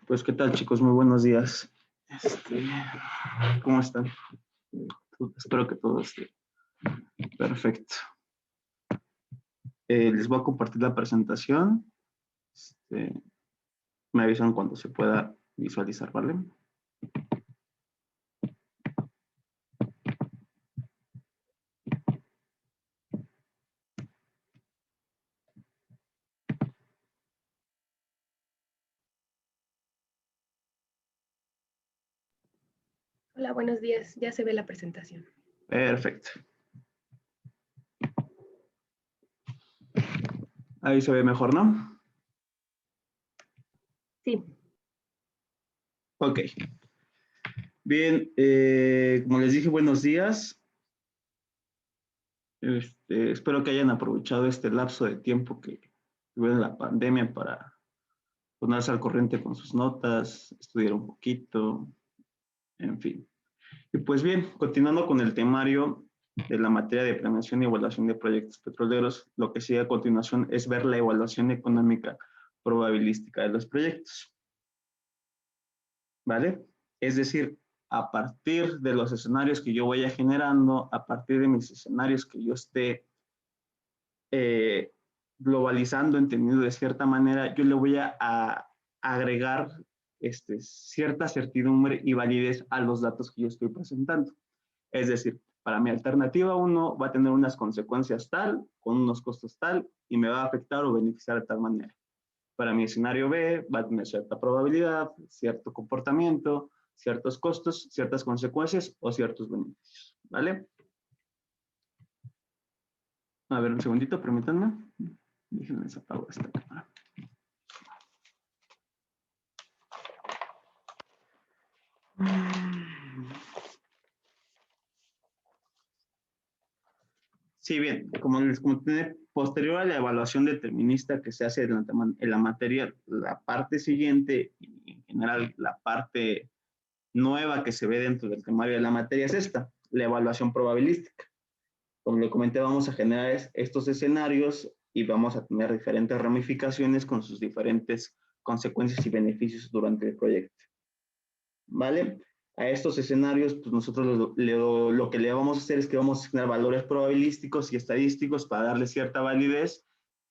Pues, ¿qué tal, chicos? Muy buenos días. ¿Cómo están? Espero que todo esté perfecto. Les voy a compartir la presentación. Me avisan cuando se pueda visualizar, ¿vale? Hola, buenos días. Ya se ve la presentación. Perfecto. Ahí se ve mejor, ¿no? Sí. Ok. Bien, como les dije, buenos días. Espero que hayan aprovechado este lapso de tiempo que tuvieron la pandemia para ponerse al corriente con sus notas, estudiar un poquito, en fin. Y pues bien, continuando con el temario de la materia de planeación y evaluación de proyectos petroleros, lo que sigue a continuación es ver la evaluación económica probabilística de los proyectos. ¿Vale? Es decir, a partir de los escenarios que yo vaya generando, a partir de mis escenarios que yo esté globalizando, entendido de cierta manera, yo le voy a agregar cierta certidumbre y validez a los datos que yo estoy presentando. Es decir, para mi alternativa 1 va a tener unas consecuencias tal, con unos costos tal, y me va a afectar o beneficiar de tal manera. Para mi escenario B va a tener cierta probabilidad, cierto comportamiento, ciertos costos, ciertas consecuencias o ciertos beneficios. ¿Vale? A ver, un segundito, permítanme. Déjenme apagar esta cámara. Sí, bien, como les comenté, posterior a la evaluación determinista que se hace en la materia, la parte siguiente, y en general la parte nueva que se ve dentro del temario de la materia es esta, la evaluación probabilística. Como le comenté, vamos a generar estos escenarios y vamos a tener diferentes ramificaciones con sus diferentes consecuencias y beneficios durante el proyecto. ¿Vale? A estos escenarios, pues nosotros lo que le vamos a hacer es que vamos a generar valores probabilísticos y estadísticos para darle cierta validez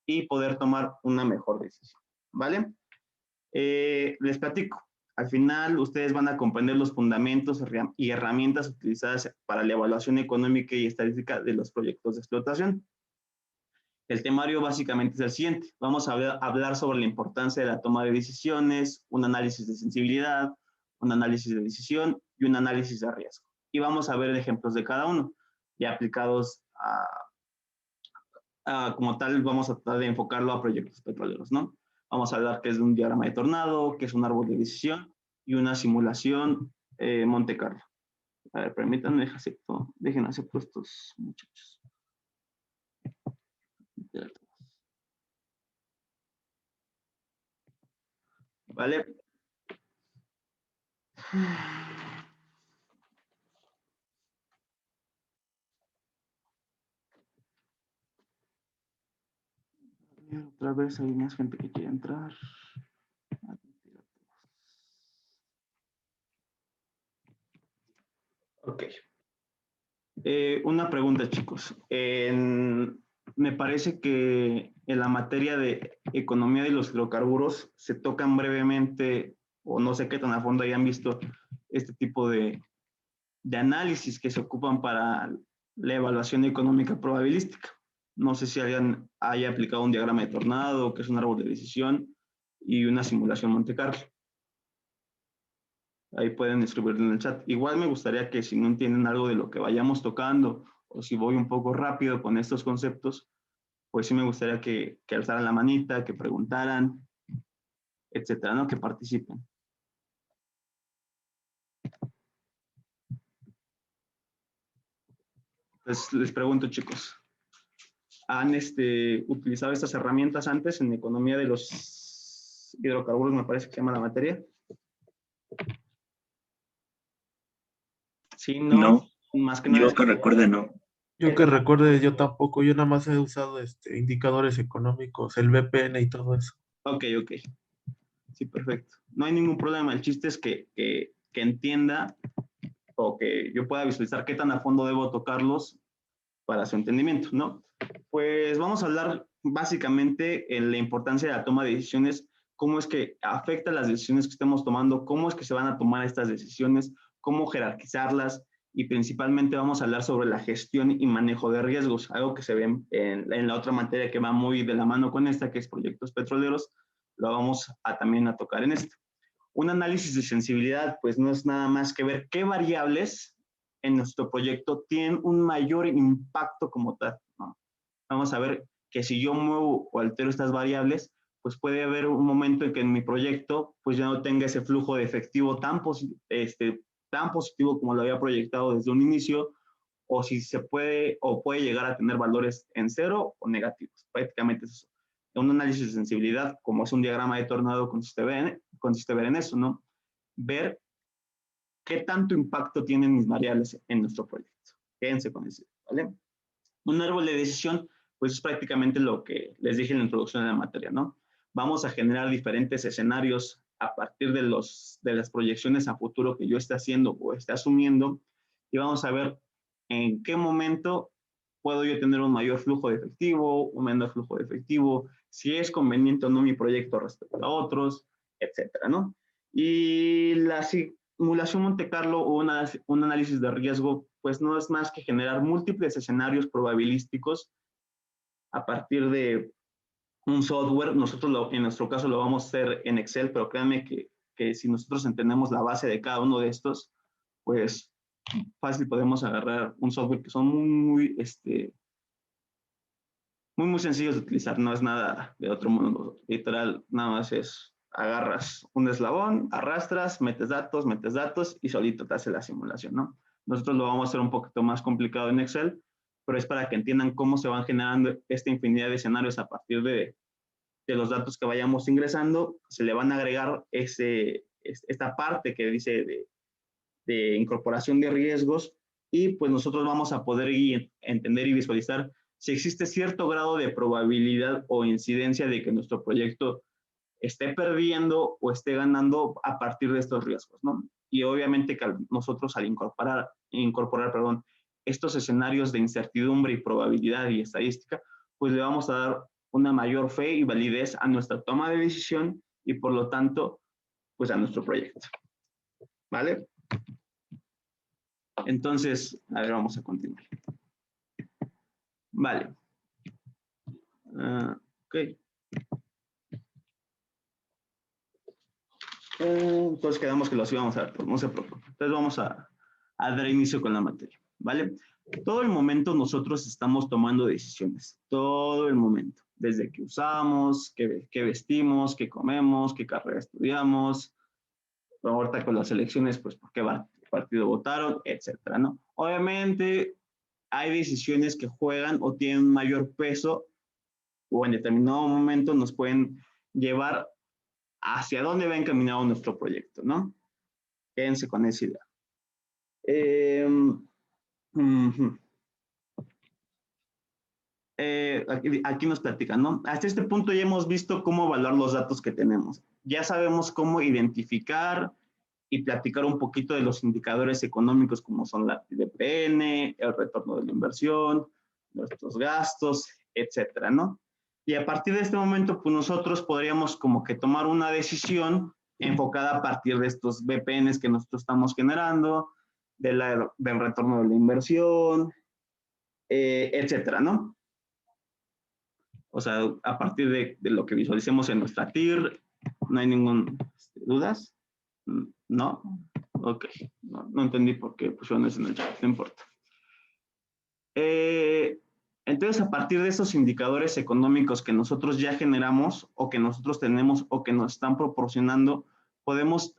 y poder tomar una mejor decisión. ¿Vale? Les platico. Al final, ustedes van a comprender los fundamentos y herramientas utilizadas para la evaluación económica y estadística de los proyectos de explotación. El temario básicamente es el siguiente. Vamos a hablar sobre la importancia de la toma de decisiones, un análisis de sensibilidad, un análisis de decisión y un análisis de riesgo. Y vamos a ver ejemplos de cada uno, ya aplicados como tal, vamos a tratar de enfocarlo a proyectos petroleros, ¿no? Vamos a hablar qué es un diagrama de tornado, qué es un árbol de decisión y una simulación Monte Carlo. A ver, permítanme, dejen acepto estos muchachos. ¿Vale? Otra vez hay más gente que quiere entrar. Ok. Una pregunta, chicos. Me parece que en la materia de economía de los hidrocarburos se tocan brevemente, o no sé qué tan a fondo hayan visto este tipo de análisis que se ocupan para la evaluación económica probabilística. No sé si alguien haya aplicado un diagrama de tornado, que es un árbol de decisión, y una simulación Monte Carlo. Ahí pueden escribirlo en el chat. Igual me gustaría que si no entienden algo de lo que vayamos tocando, o si voy un poco rápido con estos conceptos, pues sí me gustaría que alzaran la manita, que preguntaran, etcétera, ¿no? Que participen. Entonces, les pregunto, chicos, ¿han utilizado estas herramientas antes en economía de los hidrocarburos, me parece que se llama la materia? Sí, no, No, más que nada yo es que recuerde, no. Yo que recuerde, yo tampoco, yo nada más he usado indicadores económicos, el VPN y todo eso. Ok. Sí, perfecto. No hay ningún problema. El chiste es que entienda o que yo pueda visualizar qué tan a fondo debo tocarlos para su entendimiento, ¿no? Pues vamos a hablar básicamente en la importancia de la toma de decisiones, cómo es que afecta las decisiones que estemos tomando, cómo es que se van a tomar estas decisiones, cómo jerarquizarlas y principalmente vamos a hablar sobre la gestión y manejo de riesgos, algo que se ve en la otra materia que va muy de la mano con esta, que es proyectos petroleros, lo vamos a también a tocar en esto. Un análisis de sensibilidad, pues no es nada más que ver qué variables en nuestro proyecto tienen un mayor impacto como tal, ¿no? Vamos a ver que si yo muevo o altero estas variables, pues puede haber un momento en que en mi proyecto pues ya no tenga ese flujo de efectivo tan positivo como lo había proyectado desde un inicio, o si se puede o puede llegar a tener valores en cero o negativos. Prácticamente es eso. Un análisis de sensibilidad, como es un diagrama de tornado, consiste ver en eso, ¿no? Ver qué tanto impacto tienen mis variables en nuestro proyecto. Quédense con eso, ¿vale? Un árbol de decisión, pues es prácticamente lo que les dije en la introducción de la materia, ¿no? Vamos a generar diferentes escenarios a partir de las proyecciones a futuro que yo esté haciendo o esté asumiendo y vamos a ver en qué momento puedo yo tener un mayor flujo de efectivo, un menor flujo de efectivo, si es conveniente o no mi proyecto respecto a otros, etcétera, ¿no? Y la simulación Monte Carlo o un análisis de riesgo, pues no es más que generar múltiples escenarios probabilísticos a partir de un software. Nosotros en nuestro caso lo vamos a hacer en Excel, pero créanme que si nosotros entendemos la base de cada uno de estos, pues fácil podemos agarrar un software que son muy sencillos de utilizar, no es nada de otro mundo, literal, nada más es agarras un eslabón, arrastras, metes datos y solito te hace la simulación, ¿no? Nosotros lo vamos a hacer un poquito más complicado en Excel, pero es para que entiendan cómo se van generando esta infinidad de escenarios a partir de los datos que vayamos ingresando, se le van a agregar esta parte que dice de incorporación de riesgos y pues nosotros vamos a poder entender y visualizar si existe cierto grado de probabilidad o incidencia de que nuestro proyecto esté perdiendo o esté ganando a partir de estos riesgos, ¿no? Y obviamente que nosotros al incorporar estos escenarios de incertidumbre y probabilidad y estadística, pues le vamos a dar una mayor fe y validez a nuestra toma de decisión y por lo tanto, pues a nuestro proyecto. ¿Vale? Entonces, a ver, vamos a continuar. Vale. Ok. Entonces quedamos que los íbamos a ver, pues no se preocupen. Entonces vamos a dar inicio con la materia, ¿vale? Todo el momento nosotros estamos tomando decisiones, todo el momento, desde que usamos, qué vestimos, qué comemos, qué carrera estudiamos, ahorita con las elecciones, pues por qué partido votaron, etcétera, ¿no? Obviamente hay decisiones que juegan o tienen un mayor peso o en determinado momento nos pueden llevar hacia dónde va encaminado nuestro proyecto, ¿no? Quédense con esa idea. Aquí nos platican, ¿no? Hasta este punto ya hemos visto cómo evaluar los datos que tenemos. Ya sabemos cómo identificar y platicar un poquito de los indicadores económicos como son la DPN, el retorno de la inversión, nuestros gastos, etcétera, ¿no? Y a partir de este momento, pues nosotros podríamos como que tomar una decisión enfocada a partir de estos BPNs que nosotros estamos generando, del retorno de la inversión, etcétera, ¿no? O sea, a partir de lo que visualicemos en nuestra TIR, no hay ninguna dudas. ¿No? Ok, no entendí por qué pusieron eso en el chat, no importa. Entonces, a partir de esos indicadores económicos que nosotros ya generamos o que nosotros tenemos o que nos están proporcionando, podemos,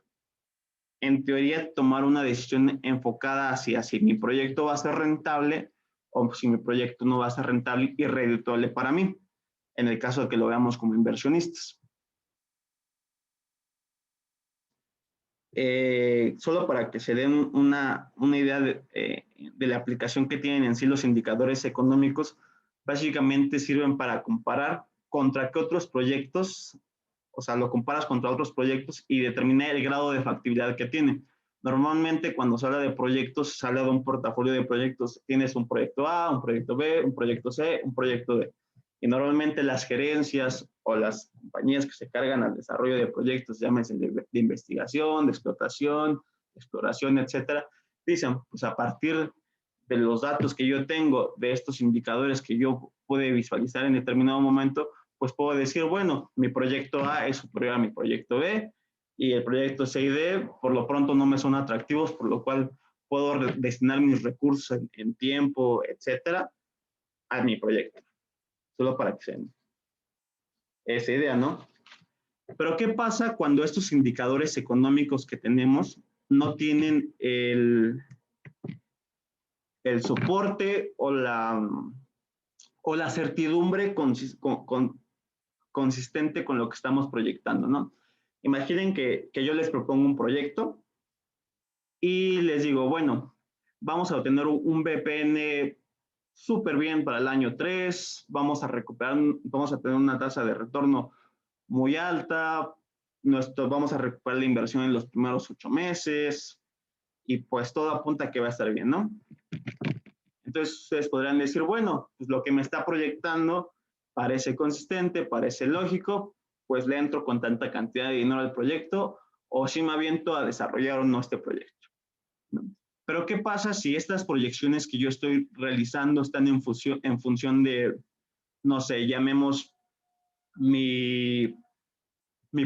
en teoría, tomar una decisión enfocada hacia si mi proyecto va a ser rentable o si mi proyecto no va a ser rentable y redituable para mí, en el caso de que lo veamos como inversionistas. Solo para que se den una idea de la aplicación que tienen en sí los indicadores económicos, básicamente sirven para comparar contra qué otros proyectos o sea, lo comparas contra otros proyectos y determina el grado de factibilidad que tiene. Normalmente cuando se habla de proyectos, se habla de un portafolio de proyectos. Tienes un proyecto A, un proyecto B, un proyecto C, un proyecto D. Y normalmente las gerencias o las compañías que se cargan al desarrollo de proyectos, llámense de investigación, de explotación, de exploración, etcétera, dicen, pues a partir de los datos que yo tengo, de estos indicadores que yo pude visualizar en determinado momento, pues puedo decir, bueno, mi proyecto A es superior a mi proyecto B, y el proyecto C y D, por lo pronto no me son atractivos, por lo cual puedo destinar mis recursos en tiempo, etcétera, a mi proyecto. Solo para que se den esa idea, ¿no? Pero ¿qué pasa cuando estos indicadores económicos que tenemos no tienen el soporte o la certidumbre consistente con lo que estamos proyectando, ¿no? Imaginen que yo les propongo un proyecto y les digo, bueno, vamos a obtener un BPN súper bien para el año 3, vamos a tener una tasa de retorno muy alta, vamos a recuperar la inversión en los primeros 8 meses y pues todo apunta a que va a estar bien, ¿no? Entonces ustedes podrán decir, bueno, pues lo que me está proyectando parece consistente, parece lógico, pues le entro con tanta cantidad de dinero al proyecto o si me aviento a desarrollar o no este proyecto, ¿no? Pero ¿qué pasa si estas proyecciones que yo estoy realizando están en función de, no sé, llamemos mi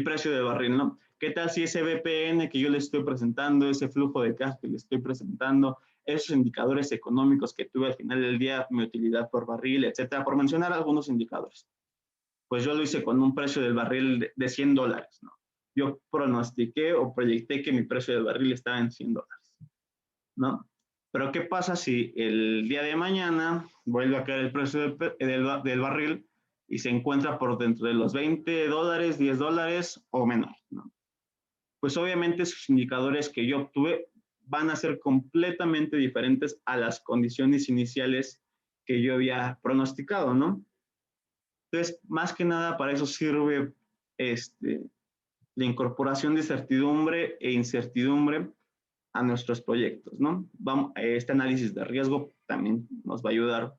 precio de barril, ¿no? ¿Qué tal si ese BPN que yo le estoy presentando, ese flujo de caja que le estoy presentando, esos indicadores económicos que tuve al final del día, mi utilidad por barril, etcétera, por mencionar algunos indicadores? Pues yo lo hice con un precio del barril de $100, ¿no? Yo pronostiqué o proyecté que mi precio del barril estaba en $100, ¿no? Pero ¿qué pasa si el día de mañana vuelve a caer el precio del barril y se encuentra por dentro de los $20, $10 o menos, ¿no? Pues obviamente esos indicadores que yo obtuve van a ser completamente diferentes a las condiciones iniciales que yo había pronosticado, ¿no? Entonces, más que nada para eso sirve la incorporación de certidumbre e incertidumbre a nuestros proyectos, ¿no? Este análisis de riesgo también nos va a ayudar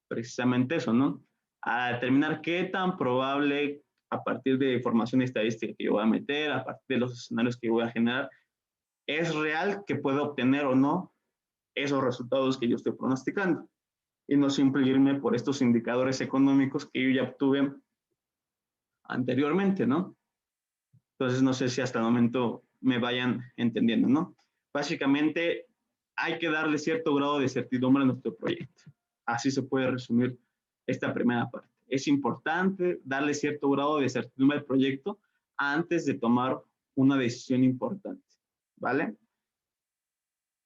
precisamente eso, ¿no? A determinar qué tan probable, a partir de información estadística que yo voy a meter, a partir de los escenarios que yo voy a generar, es real que pueda obtener o no esos resultados que yo estoy pronosticando. Y no siempre irme por estos indicadores económicos que yo ya obtuve anteriormente, ¿no? Entonces, no sé si hasta el momento me vayan entendiendo, ¿no? Básicamente, hay que darle cierto grado de certidumbre a nuestro proyecto. Así se puede resumir esta primera parte. Es importante darle cierto grado de certidumbre al proyecto antes de tomar una decisión importante, ¿vale?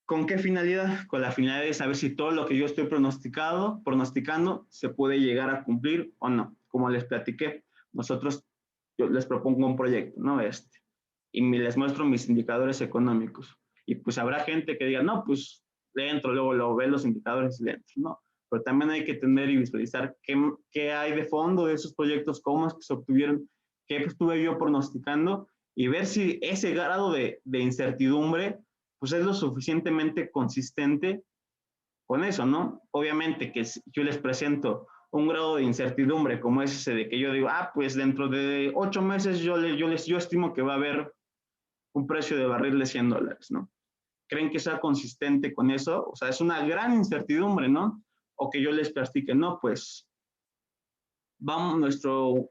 ¿Con qué finalidad? Con la finalidad de saber si todo lo que yo estoy pronosticando se puede llegar a cumplir o no. Como les platiqué, yo les propongo un proyecto, ¿no? Y les muestro mis indicadores económicos. Y pues habrá gente que diga, no, pues le entro, luego lo ve los indicadores y le entro, ¿no? Pero también hay que tener y visualizar qué hay de fondo de esos proyectos, cómo es que se obtuvieron, qué estuve yo pronosticando y ver si ese grado de incertidumbre pues es lo suficientemente consistente con eso, ¿no? Obviamente que si yo les presento un grado de incertidumbre como es ese de que yo digo, pues dentro de 8 meses yo estimo que va a haber un precio de barril de $100, ¿no? ¿Creen que sea consistente con eso? O sea, es una gran incertidumbre, ¿no? O que yo les platique, no, pues vamos,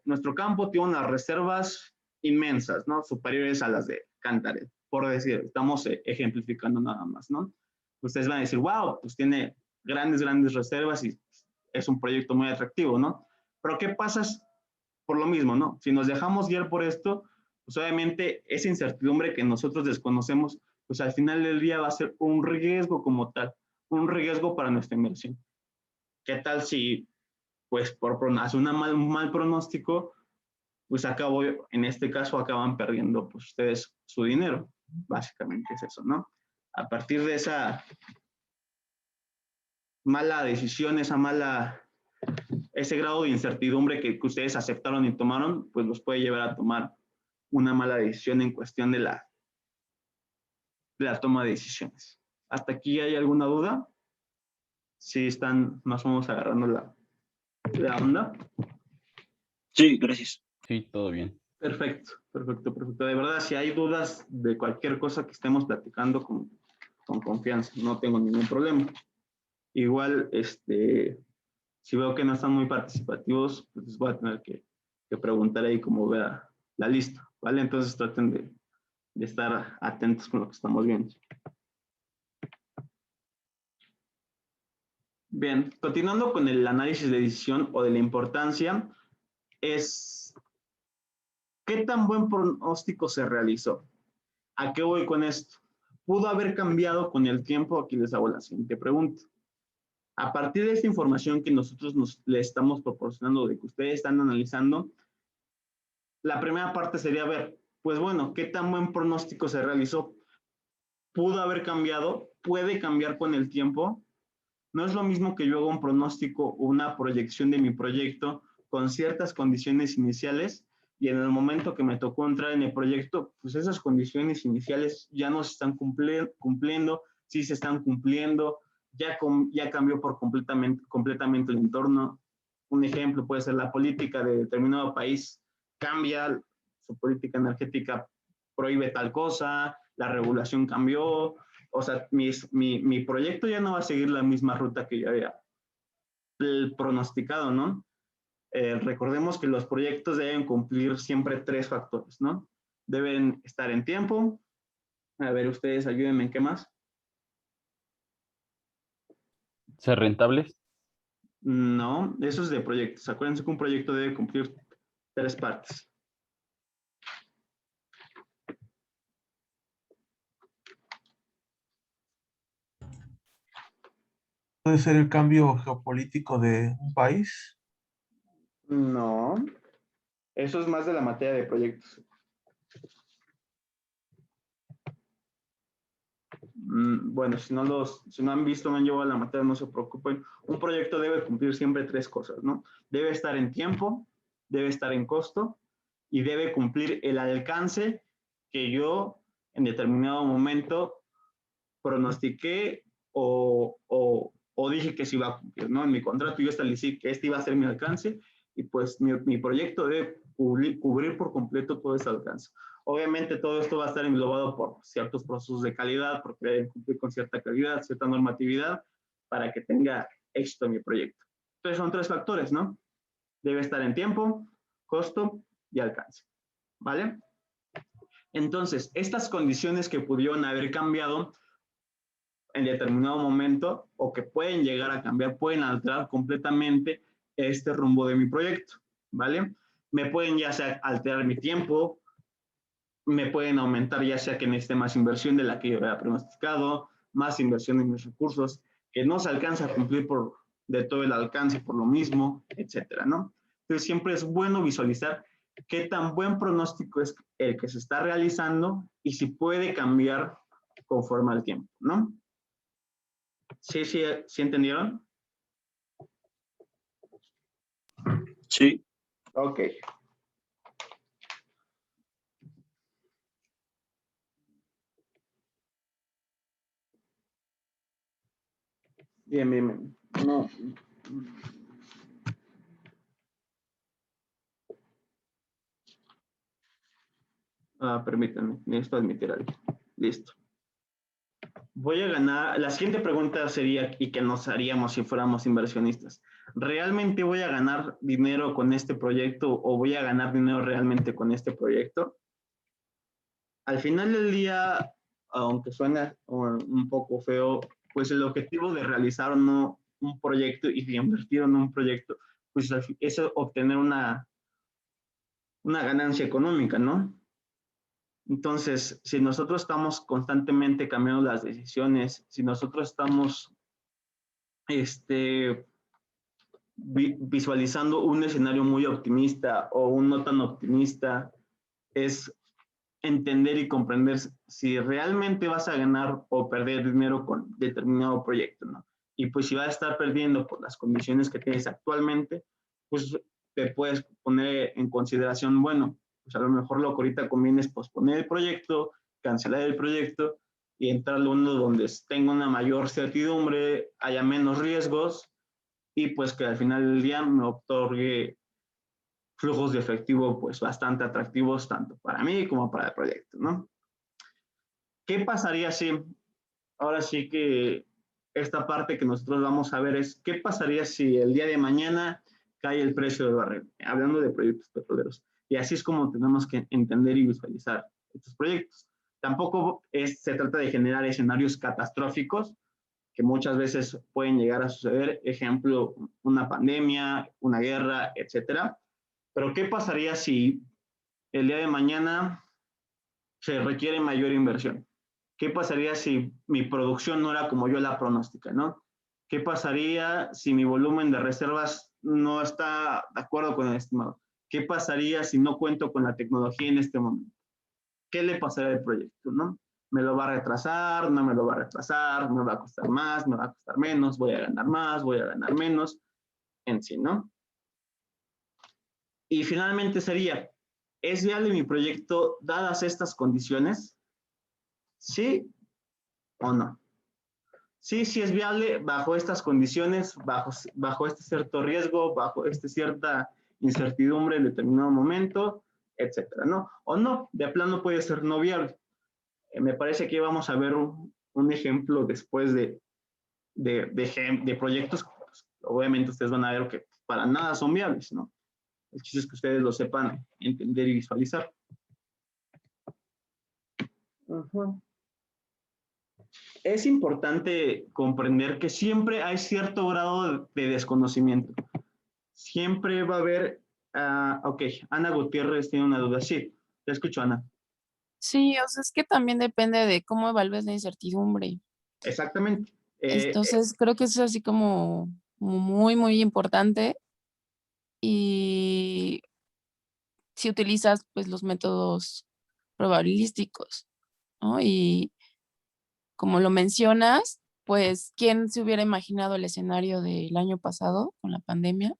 nuestro campo tiene unas reservas inmensas, ¿no? Superiores a las de Cantaret, por decir, estamos ejemplificando nada más, ¿no? Ustedes van a decir, wow, pues tiene grandes reservas y es un proyecto muy atractivo, ¿no? Pero ¿qué pasa por lo mismo, ¿no? Si nos dejamos guiar por esto, pues obviamente esa incertidumbre que nosotros desconocemos, pues al final del día va a ser un riesgo como tal, un riesgo para nuestra inversión. ¿Qué tal si, pues, por hacer un mal pronóstico, pues en este caso acaban perdiendo, pues, ustedes su dinero? Básicamente es eso, ¿no? A partir de esa mala decisión, ese grado de incertidumbre que ustedes aceptaron y tomaron, pues los puede llevar a tomar una mala decisión en cuestión de la toma de decisiones. ¿Hasta aquí hay alguna duda? ¿Sí están más o menos agarrando la onda? Sí, gracias. Sí, todo bien. Perfecto, perfecto, perfecto. De verdad, si hay dudas de cualquier cosa que estemos platicando con confianza, no tengo ningún problema. Igual, si veo que no están muy participativos, pues les voy a tener que preguntar ahí cómo vea la lista, ¿vale? Entonces traten de estar atentos con lo que estamos viendo. Bien, continuando con el análisis de decisión o de la importancia, es ¿qué tan buen pronóstico se realizó? ¿A qué voy con esto? ¿Pudo haber cambiado con el tiempo? Aquí les hago la siguiente pregunta. A partir de esta información que nosotros le estamos proporcionando, de que ustedes están analizando, la primera parte sería ver, pues bueno, ¿qué tan buen pronóstico se realizó? ¿Pudo haber cambiado? ¿Puede cambiar con el tiempo? No es lo mismo que yo haga un pronóstico o una proyección de mi proyecto con ciertas condiciones iniciales y en el momento que me tocó entrar en el proyecto, pues esas condiciones iniciales ya no se están cumpliendo, sí se están cumpliendo, ya cambió por completamente el entorno. Un ejemplo puede ser la política de determinado país, cambia, su política energética prohíbe tal cosa, la regulación cambió, o sea, mi proyecto ya no va a seguir la misma ruta que yo había pronosticado, ¿no? Recordemos que los proyectos deben cumplir siempre 3 factores, ¿no? Deben estar en tiempo. A ver, ustedes ayúdenme, ¿en qué más? ¿Ser rentables? No, eso es de proyectos. Acuérdense que un proyecto debe cumplir 3 partes. ¿Puede ser el cambio geopolítico de un país? No, eso es más de la materia de proyectos. Bueno, si no han visto, no han llevado la materia, no se preocupen. Un proyecto debe cumplir siempre 3 cosas, ¿no? Debe estar en tiempo, debe estar en costo y debe cumplir el alcance que yo en determinado momento pronostiqué o dije que se iba a cumplir, ¿no? En mi contrato yo establecí que este iba a ser mi alcance y pues mi proyecto debe cubrir por completo todo ese alcance. Obviamente todo esto va a estar englobado por ciertos procesos de calidad, porque deben cumplir con cierta calidad, cierta normatividad, para que tenga éxito mi proyecto. Entonces son 3 factores, ¿no? Debe estar en tiempo, costo y alcance, ¿vale? Entonces, estas condiciones que pudieron haber cambiado en determinado momento o que pueden llegar a cambiar, pueden alterar completamente este rumbo de mi proyecto, ¿vale? Me pueden ya sea alterar mi tiempo, me pueden aumentar ya sea que necesite más inversión de la que yo había pronosticado, más inversión en mis recursos, que no se alcanza a cumplir de todo el alcance por lo mismo, etcétera, ¿no? Entonces siempre es bueno visualizar qué tan buen pronóstico es el que se está realizando y si puede cambiar conforme al tiempo, ¿no? ¿Sí entendieron? Sí. Ok. Bien, bien, bien. No. Permítanme, necesito admitir algo. Listo. Voy a ganar, la siguiente pregunta sería, ¿y qué nos haríamos si fuéramos inversionistas? ¿Realmente voy a ganar dinero con este proyecto o voy a ganar dinero realmente con este proyecto? Al final del día, aunque suena un poco feo, pues el objetivo de realizar un proyecto y de invertir en un proyecto, pues es obtener una ganancia económica, ¿no? Entonces, si nosotros estamos constantemente cambiando las decisiones, si nosotros estamos visualizando un escenario muy optimista o un no tan optimista, es entender y comprender si realmente vas a ganar o perder dinero con determinado proyecto, ¿no? Y pues si vas a estar perdiendo por las condiciones que tienes actualmente, pues te puedes poner en consideración, bueno, pues a lo mejor lo que ahorita conviene es posponer el proyecto, cancelar el proyecto y entrar a uno donde tenga una mayor certidumbre, haya menos riesgos y pues que al final del día me otorgue flujos de efectivo pues bastante atractivos tanto para mí como para el proyecto, ¿no? ¿Qué pasaría si, ahora sí que esta parte que nosotros vamos a ver es, ¿qué pasaría si el día de mañana cae el precio del barril? Hablando de proyectos petroleros. Y así es como tenemos que entender y visualizar estos proyectos. Tampoco se trata de generar escenarios catastróficos que muchas veces pueden llegar a suceder, ejemplo, una pandemia, una guerra, etcétera. Pero ¿qué pasaría si el día de mañana se requiere mayor inversión? ¿Qué pasaría si mi producción no era como yo la pronostica, ¿no? ¿Qué pasaría si mi volumen de reservas no está de acuerdo con el estimado? ¿Qué pasaría si no cuento con la tecnología en este momento? ¿Qué le pasaría al proyecto, no? ¿Me lo va a retrasar? ¿No me lo va a retrasar? ¿Me va a costar más? ¿Me va a costar menos? ¿Voy a ganar más? ¿Voy a ganar menos? En sí, ¿no? Y finalmente sería, ¿es viable mi proyecto dadas estas condiciones? ¿Sí o no? Sí, sí es viable bajo estas condiciones, bajo este cierto riesgo, bajo esta cierta incertidumbre en determinado momento, etcétera, ¿no? O no, de plano puede ser no viable. Me parece que vamos a ver un ejemplo después de proyectos, pues, obviamente ustedes van a ver que para nada son viables, ¿no? El chiste es que ustedes lo sepan entender y visualizar. Es importante comprender que siempre hay cierto grado de desconocimiento. Siempre va a haber, ok, Ana Gutiérrez tiene una duda. Sí, te escucho, Ana. Sí, o sea, es que también depende de cómo evalúes la incertidumbre. Exactamente. Entonces, creo que eso es así como muy, muy importante. Y si utilizas, pues, los métodos probabilísticos, ¿no? Y como lo mencionas, pues, ¿quién se hubiera imaginado el escenario del año pasado con la pandemia?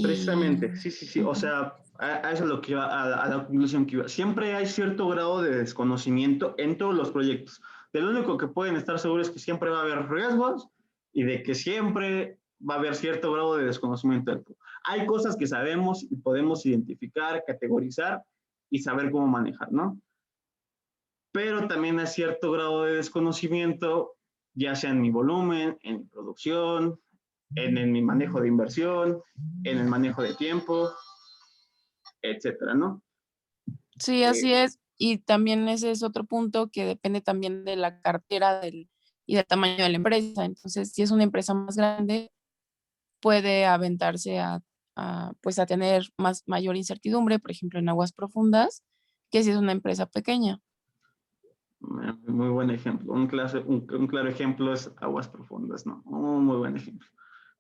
Precisamente, Y sí, sí, sí. O ujú. sea, a eso es lo que iba, a la conclusión que iba. Siempre hay cierto grado de desconocimiento en todos los proyectos. De lo único que pueden estar seguros es que siempre va a haber riesgos y de que siempre va a haber cierto grado de desconocimiento. Hay cosas que sabemos y podemos identificar, categorizar y saber cómo manejar, ¿no? Pero también hay cierto grado de desconocimiento, ya sea en mi volumen, en mi producción, en mi manejo de inversión, en el manejo de tiempo, etcétera, ¿no? Sí, así es. Y también ese es otro punto que depende también de la cartera y del tamaño de la empresa. Entonces, si es una empresa más grande, puede aventarse pues, a tener mayor incertidumbre, por ejemplo, en aguas profundas, que si es una empresa pequeña. Muy buen ejemplo. Un claro ejemplo es aguas profundas, ¿no? Muy buen ejemplo.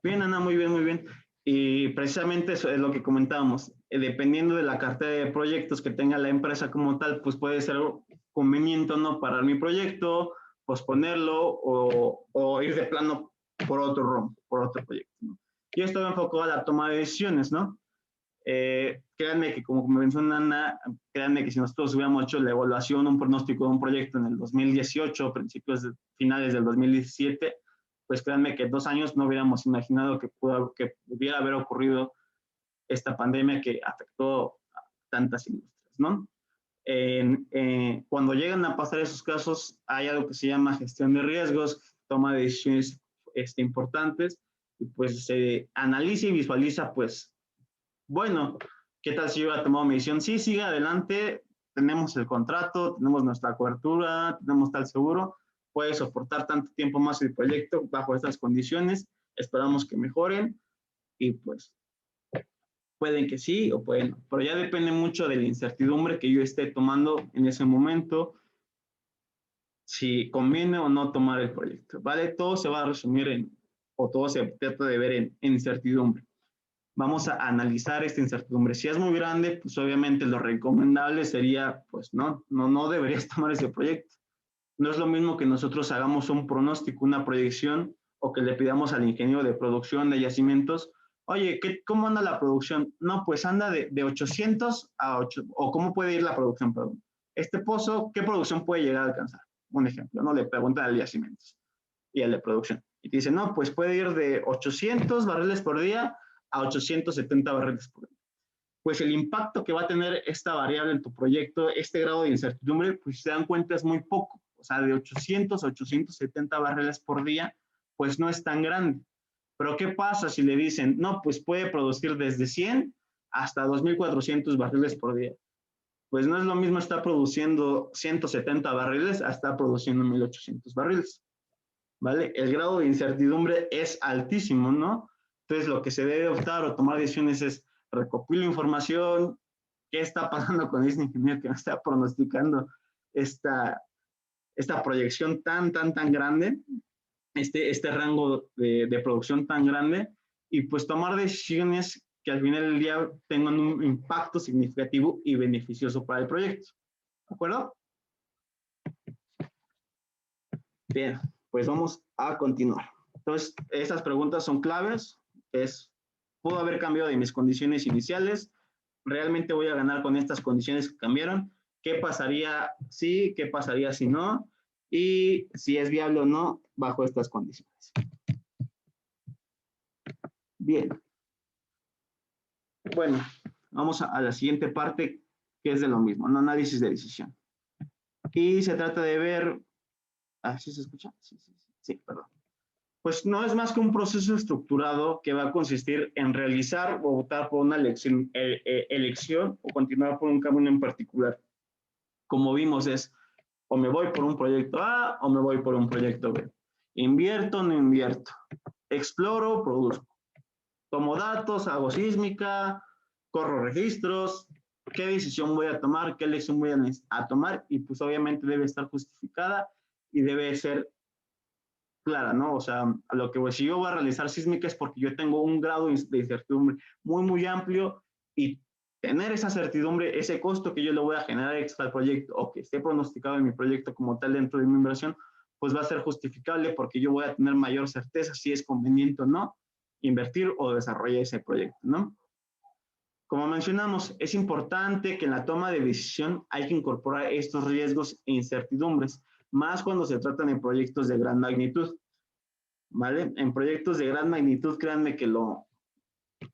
Bien, Ana, muy bien, muy bien. Y precisamente eso es lo que comentábamos. Dependiendo de la cartera de proyectos que tenga la empresa como tal, pues puede ser conveniente o no parar mi proyecto, posponerlo o ir de plano por otro rumbo, por otro proyecto, ¿no? Y esto va enfocado a la toma de decisiones, ¿no? Créanme que como mencionó Ana, créanme que si nosotros hubiéramos hecho la evaluación, un pronóstico de un proyecto en el 2018, finales del 2017, pues créanme que 2 años no hubiéramos imaginado que pudiera haber ocurrido esta pandemia que afectó a tantas industrias, ¿no? Cuando llegan a pasar esos casos, hay algo que se llama gestión de riesgos, toma de decisiones importantes, y pues se analiza y visualiza, pues, bueno, ¿qué tal si yo hubiera tomado mi decisión? Sí, sigue adelante, tenemos el contrato, tenemos nuestra cobertura, tenemos tal seguro, puede soportar tanto tiempo más el proyecto bajo estas condiciones, esperamos que mejoren y pues pueden que sí o pueden no, pero ya depende mucho de la incertidumbre que yo esté tomando en ese momento, si conviene o no tomar el proyecto, ¿vale? Todo se va a resumir o todo se trata de ver en incertidumbre. Vamos a analizar esta incertidumbre. Si es muy grande, pues obviamente lo recomendable sería, pues no deberías tomar ese proyecto. No es lo mismo que nosotros hagamos un pronóstico, una proyección, o que le pidamos al ingeniero de producción de yacimientos Oye, ¿cómo anda la producción? No, pues anda de 800 a 8, o ¿cómo puede ir la producción? Perdón. Este pozo, ¿qué producción puede llegar a alcanzar? Un ejemplo, ¿no? Le preguntan al Yacimientos y al de producción. Y te dicen, no, pues puede ir de 800 barriles por día a 870 barriles por día. Pues el impacto que va a tener esta variable en tu proyecto, este grado de incertidumbre, pues si se dan cuenta es muy poco. O sea, de 800 a 870 barriles por día, pues no es tan grande. Pero ¿qué pasa si le dicen, no, pues puede producir desde 100 hasta 2.400 barriles por día? Pues no es lo mismo estar produciendo 170 barriles a estar produciendo 1.800 barriles, ¿vale? El grado de incertidumbre es altísimo, ¿no? Entonces lo que se debe optar o tomar decisiones es recopilo información, qué está pasando con este ingeniero que me está pronosticando esta proyección tan grande, este rango de producción tan grande, y pues tomar decisiones que al final del día tengan un impacto significativo y beneficioso para el proyecto. ¿De acuerdo? Bien, pues vamos a continuar. Entonces, estas preguntas son claves. ¿Puedo haber cambiado de mis condiciones iniciales? ¿Realmente voy a ganar con estas condiciones que cambiaron? ¿Qué pasaría si? ¿Qué pasaría si no? Y si es viable o no bajo estas condiciones. Bien. Bueno, vamos a la siguiente parte, que es de lo mismo, ¿no? Análisis de decisión. Y se trata de ver... ¿Sí se escucha? Sí, perdón. Pues no es más que un proceso estructurado que va a consistir en realizar o votar por una elección o continuar por un camino en particular. Como vimos es, o me voy por un proyecto A o me voy por un proyecto B. Invierto o no invierto. Exploro o produzco. Tomo datos, hago sísmica, corro registros, qué decisión voy a tomar, qué elección voy a tomar, y pues obviamente debe estar justificada y debe ser clara, ¿no? O sea, a lo que si yo voy a realizar sísmica es porque yo tengo un grado de incertidumbre muy amplio, y tener esa certidumbre, ese costo que yo le voy a generar extra al proyecto o que esté pronosticado en mi proyecto como tal dentro de mi inversión, pues va a ser justificable porque yo voy a tener mayor certeza si es conveniente o no invertir o desarrollar ese proyecto, ¿no? Como mencionamos, es importante que en la toma de decisión hay que incorporar estos riesgos e incertidumbres, más cuando se tratan de proyectos de gran magnitud, ¿vale? En proyectos de gran magnitud, créanme que lo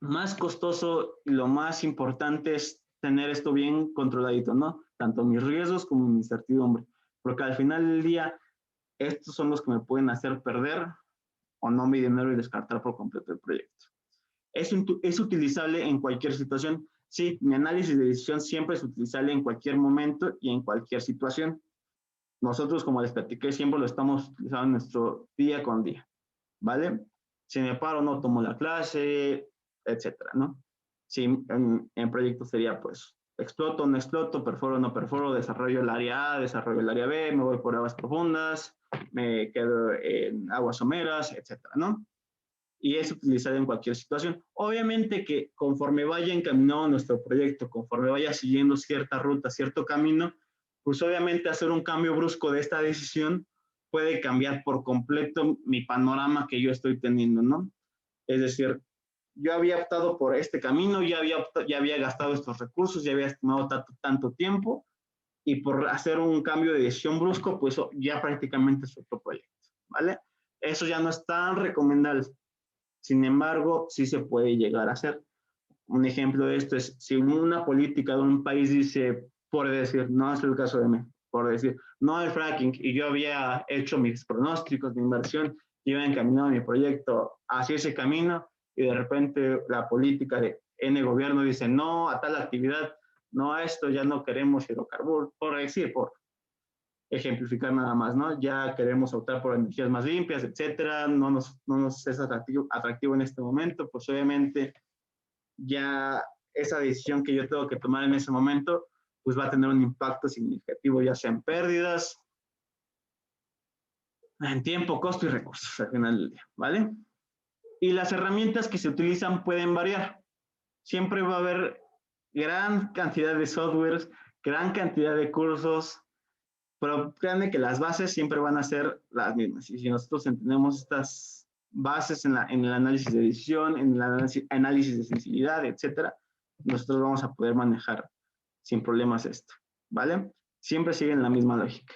más costoso y lo más importante es tener esto bien controladito, ¿no? Tanto mis riesgos como mi incertidumbre, porque al final del día, estos son los que me pueden hacer perder o no mi dinero y descartar por completo el proyecto. ¿Es utilizable en cualquier situación? Sí, mi análisis de decisión siempre es utilizable en cualquier momento y en cualquier situación. Nosotros, como les platiqué, siempre lo estamos utilizando en nuestro día con día, ¿vale? Si me paro, no tomo la clase, etcétera, ¿no? Si en proyectos sería, pues, exploto, no exploto, perforo, no perforo, desarrollo el área A, desarrollo el área B, me voy por aguas profundas, me quedo en aguas someras, etcétera, ¿no? Y es utilizado en cualquier situación. Obviamente que conforme vaya encaminado nuestro proyecto, conforme vaya siguiendo cierta ruta, cierto camino, pues obviamente hacer un cambio brusco de esta decisión puede cambiar por completo mi panorama que yo estoy teniendo, ¿no? Es decir, yo había optado por este camino, ya había gastado estos recursos, ya había estimado tanto tiempo, y por hacer un cambio de decisión brusco, pues ya prácticamente es otro proyecto, ¿vale? Eso ya no es tan recomendable. Sin embargo, sí se puede llegar a hacer. Un ejemplo de esto es, si una política de un país dice, por decir, no es el caso de México, por decir, no al fracking, y yo había hecho mis pronósticos de inversión, iba encaminado mi proyecto hacia ese camino, y de repente la política de N gobierno dice, no a tal actividad, no a esto, ya no queremos hidrocarburos, por decir, por ejemplificar nada más, ¿no? Ya queremos optar por energías más limpias, etcétera, no nos es atractivo en este momento, pues obviamente ya esa decisión que yo tengo que tomar en ese momento, pues va a tener un impacto significativo, ya sea en pérdidas, en tiempo, costo y recursos al final del día, ¿vale? Y las herramientas que se utilizan pueden variar. Siempre va a haber gran cantidad de softwares, gran cantidad de cursos, pero créanme que las bases siempre van a ser las mismas. Y si nosotros entendemos estas bases en el análisis de decisión, en el análisis de sensibilidad, etcétera, nosotros vamos a poder manejar sin problemas esto, ¿vale? Siempre siguen la misma lógica.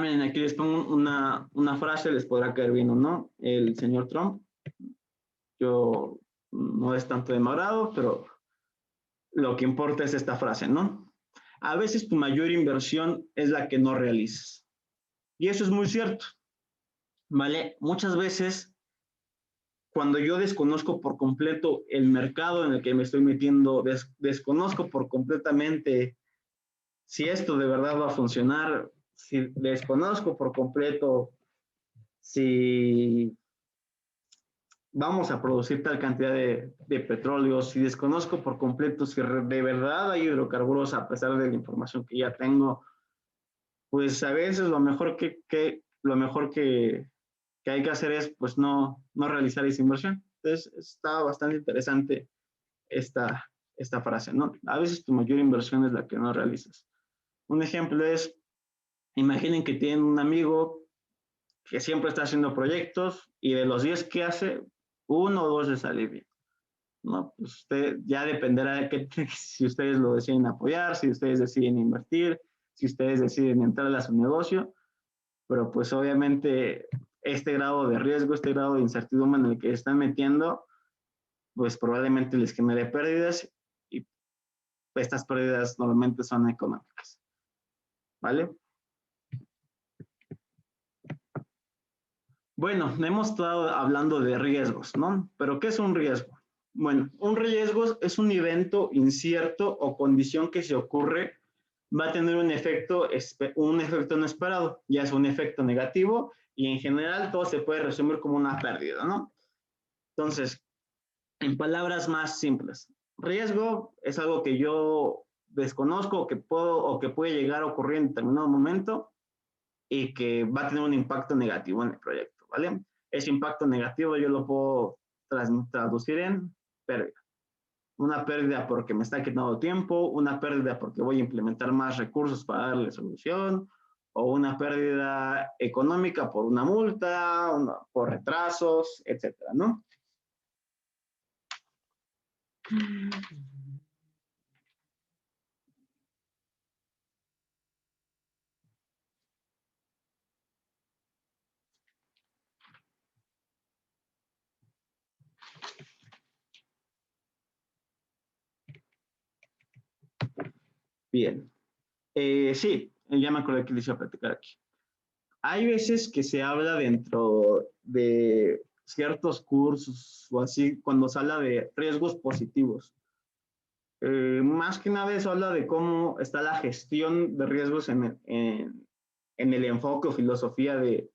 Miren, aquí les pongo una frase, les podrá caer bien o no, el señor Trump. Yo no es tanto de mi agrado, pero lo que importa es esta frase, ¿no? A veces tu mayor inversión es la que no realizas. Y eso es muy cierto, ¿vale? Muchas veces, cuando yo desconozco por completo el mercado en el que me estoy metiendo, desconozco por completamente si esto de verdad va a funcionar, si desconozco por completo si vamos a producir tal cantidad de petróleo, si desconozco por completo si de verdad hay hidrocarburos a pesar de la información que ya tengo, pues a veces lo mejor que hay que hacer es pues no realizar esa inversión. Entonces está bastante interesante esta frase, ¿no? A veces tu mayor inversión es la que no realizas. Un ejemplo es, imaginen que tienen un amigo que siempre está haciendo proyectos y de los 10 que hace, 1 o 2 le sale bien, ¿no? Pues usted ya dependerá de si ustedes lo deciden apoyar, si ustedes deciden invertir, si ustedes deciden entrar a su negocio, pero pues obviamente este grado de riesgo, este grado de incertidumbre en el que están metiendo, pues probablemente les genere pérdidas y estas pérdidas normalmente son económicas, ¿vale? Bueno, hemos estado hablando de riesgos, ¿no? Pero ¿qué es un riesgo? Bueno, un riesgo es un evento incierto o condición que se ocurre, va a tener un efecto no esperado, ya es un efecto negativo y en general todo se puede resumir como una pérdida, ¿no? Entonces, en palabras más simples, riesgo es algo que yo desconozco que puede llegar a ocurrir en determinado momento y que va a tener un impacto negativo en el proyecto, ¿vale? Ese impacto negativo yo lo puedo traducir en pérdida. Una pérdida porque me está quitando tiempo, una pérdida porque voy a implementar más recursos para darle solución, o una pérdida económica por una multa, por retrasos, etcétera, ¿no? Bien. Sí, ya me acordé que les iba a platicar aquí. Hay veces que se habla dentro de ciertos cursos o así, cuando se habla de riesgos positivos. Más que nada eso habla de cómo está la gestión de riesgos en el enfoque o filosofía de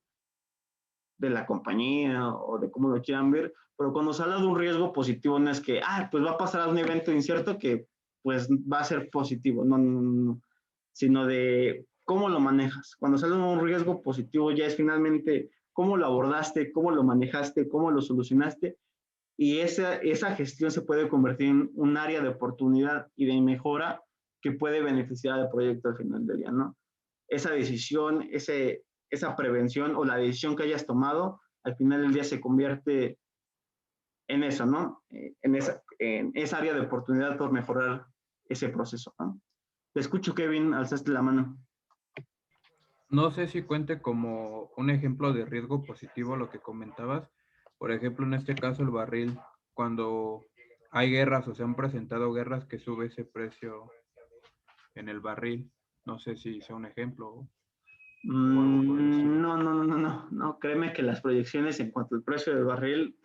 la compañía o de cómo lo quieran ver, pero cuando se habla de un riesgo positivo no es que, pues va a pasar un evento incierto que pues va a ser positivo, no, sino de cómo lo manejas. Cuando se habla de un riesgo positivo ya es finalmente cómo lo abordaste, cómo lo manejaste, cómo lo solucionaste, y esa gestión se puede convertir en un área de oportunidad y de mejora que puede beneficiar al proyecto al final del día, ¿no? Esa decisión, esa prevención o la decisión que hayas tomado, al final del día se convierte en eso, ¿no? En esa área de oportunidad por mejorar ese proceso, ¿no? Te escucho, Kevin, alzaste la mano. No sé si cuente como un ejemplo de riesgo positivo lo que comentabas. Por ejemplo, en este caso el barril, cuando hay guerras o se han presentado guerras que sube ese precio en el barril. No sé si sea un ejemplo. No, créeme que las proyecciones en cuanto al precio del barril,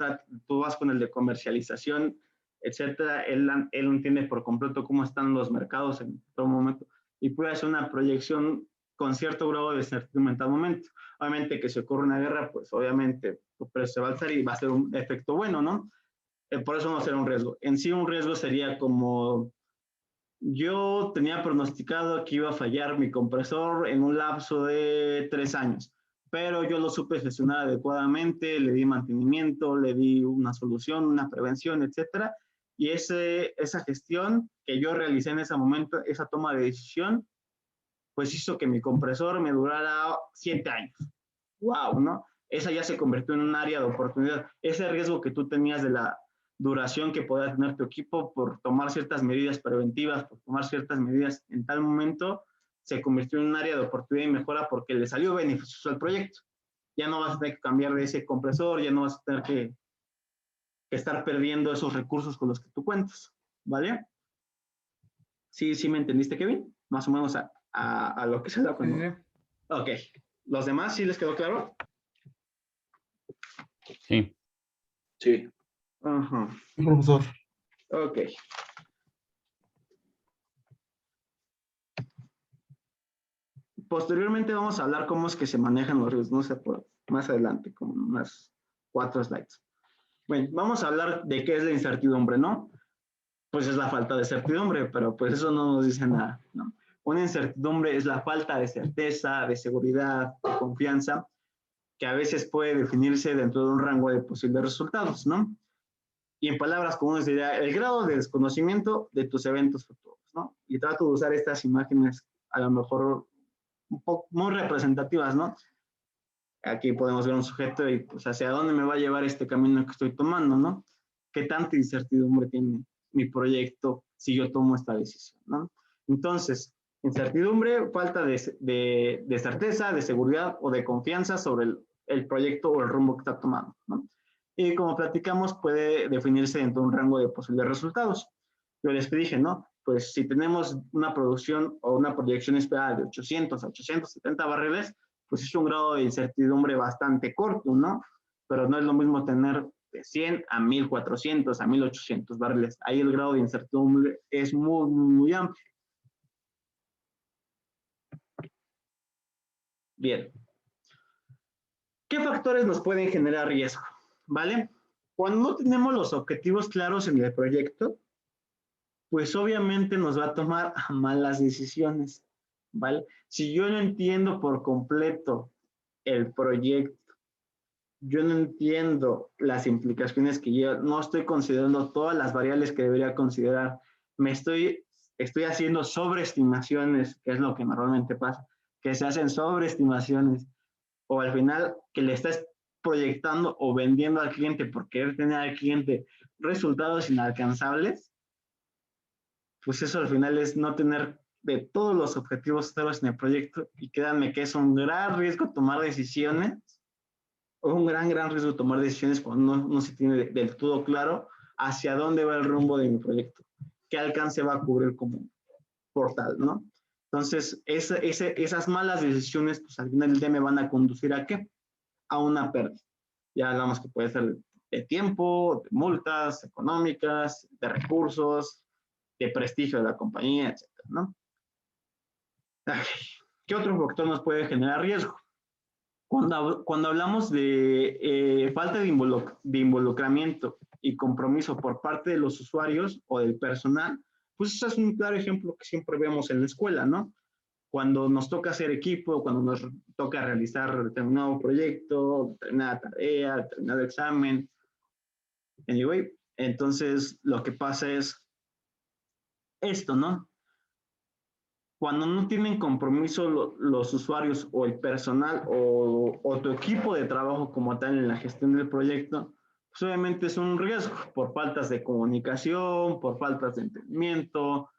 tú vas con el de comercialización, etcétera, él entiende por completo cómo están los mercados en todo momento y puede hacer una proyección con cierto grado de certidumbre en tal momento. Obviamente que si ocurre una guerra, pues obviamente tu precio se va a alzar y va a ser un efecto bueno, ¿no? Por eso no será un riesgo. En sí un riesgo sería como yo tenía pronosticado que iba a fallar mi compresor en un lapso de 3 años, pero yo lo supe gestionar adecuadamente, le di mantenimiento, le di una solución, una prevención, etcétera. Y esa gestión que yo realicé en ese momento, esa toma de decisión, pues hizo que mi compresor me durara 7 años. ¡Wow! ¿No? esa ya se convirtió en un área de oportunidad. Ese riesgo que tú tenías de la duración que podía tener tu equipo por tomar ciertas medidas preventivas, por tomar ciertas medidas en tal momento, se convirtió en un área de oportunidad y mejora porque le salió beneficioso al proyecto. Ya no vas a tener que cambiar de ese compresor, ya no vas a tener que estar perdiendo esos recursos con los que tú cuentas, ¿vale? ¿Sí, sí me entendiste, Kevin? Más o menos a lo que se da cuando... Sí. Ok. ¿Los demás sí les quedó claro? Sí. Sí. Ajá. Profesor. Ok. Posteriormente vamos a hablar cómo es que se manejan los riesgos, no sé, por más adelante, como unas 4 slides. Bueno, vamos a hablar de qué es la incertidumbre, ¿no? Pues es la falta de certidumbre, pero pues eso no nos dice nada, ¿no? Una incertidumbre es la falta de certeza, de seguridad, de confianza, que a veces puede definirse dentro de un rango de posibles resultados, ¿no? Y en palabras comunes diría el grado de desconocimiento de tus eventos futuros, ¿no? Y trato de usar estas imágenes a lo mejor un poco muy representativas, ¿no? Aquí podemos ver un sujeto y pues hacia dónde me va a llevar este camino que estoy tomando, ¿no? ¿Qué tanta incertidumbre tiene mi proyecto si yo tomo esta decisión, ¿no? Entonces, incertidumbre, falta de certeza, de seguridad o de confianza sobre el proyecto o el rumbo que está tomando, ¿no? Y como platicamos, puede definirse dentro de un rango de posibles resultados. Yo les dije, ¿no? Pues si tenemos una producción o una proyección esperada de 800 a 870 barriles, pues es un grado de incertidumbre bastante corto, ¿no? Pero no es lo mismo tener de 100 a 1400, a 1800 barriles. Ahí el grado de incertidumbre es muy, muy amplio. Bien. ¿Qué factores nos pueden generar riesgo? ¿Vale? Cuando no tenemos los objetivos claros en el proyecto, pues obviamente nos va a tomar malas decisiones, ¿vale? Si yo no entiendo por completo el proyecto, yo no entiendo las implicaciones que yo no estoy considerando todas las variables que debería considerar, estoy haciendo sobreestimaciones, que es lo que normalmente pasa, que se hacen sobreestimaciones, o al final que le estás proyectando o vendiendo al cliente por querer tener al cliente resultados inalcanzables, pues eso al final es no tener de todos los objetivos claros en el proyecto, y créanme que es un gran riesgo tomar decisiones, o un gran riesgo tomar decisiones cuando no se tiene del todo claro hacia dónde va el rumbo de mi proyecto, qué alcance va a cubrir como portal, ¿no? Entonces, esas malas decisiones, pues al final del día me van a conducir ¿a qué? A una pérdida. Ya hablamos que puede ser de tiempo, de multas económicas, de recursos, de prestigio de la compañía, etcétera, ¿no? ¿Qué otro factor nos puede generar riesgo? Cuando hablamos de falta de involucramiento y compromiso por parte de los usuarios o del personal, pues eso es un claro ejemplo que siempre vemos en la escuela, ¿no? Cuando nos toca hacer equipo, cuando nos toca realizar determinado proyecto, determinada tarea, determinado examen. Anyway, entonces lo que pasa es esto, ¿no? Cuando no tienen compromiso los usuarios o el personal o tu equipo de trabajo como tal en la gestión del proyecto, pues obviamente es un riesgo por faltas de comunicación, por faltas de entendimiento,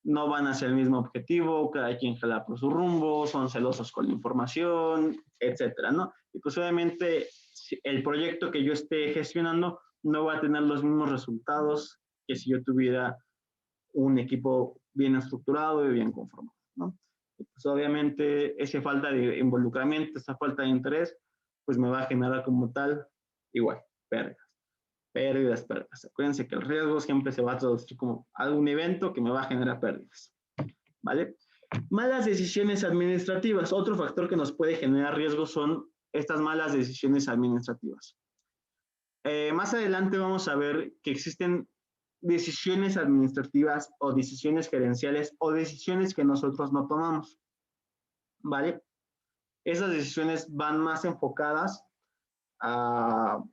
no van hacia el mismo objetivo, cada quien jala por su rumbo, son celosos con la información, etcétera, ¿no? Y pues obviamente el proyecto que yo esté gestionando no va a tener los mismos resultados que si yo tuviera un equipo bien estructurado y bien conformado, ¿no? Y pues obviamente esa falta de involucramiento, esa falta de interés, pues me va a generar como tal, igual, pérdidas. Acuérdense que el riesgo siempre se va a traducir como algún evento que me va a generar pérdidas, ¿vale? Malas decisiones administrativas. Otro factor que nos puede generar riesgo son estas malas decisiones administrativas. Más adelante vamos a ver que existen decisiones administrativas o decisiones gerenciales o decisiones que nosotros no tomamos, ¿vale? Esas decisiones van más enfocadas a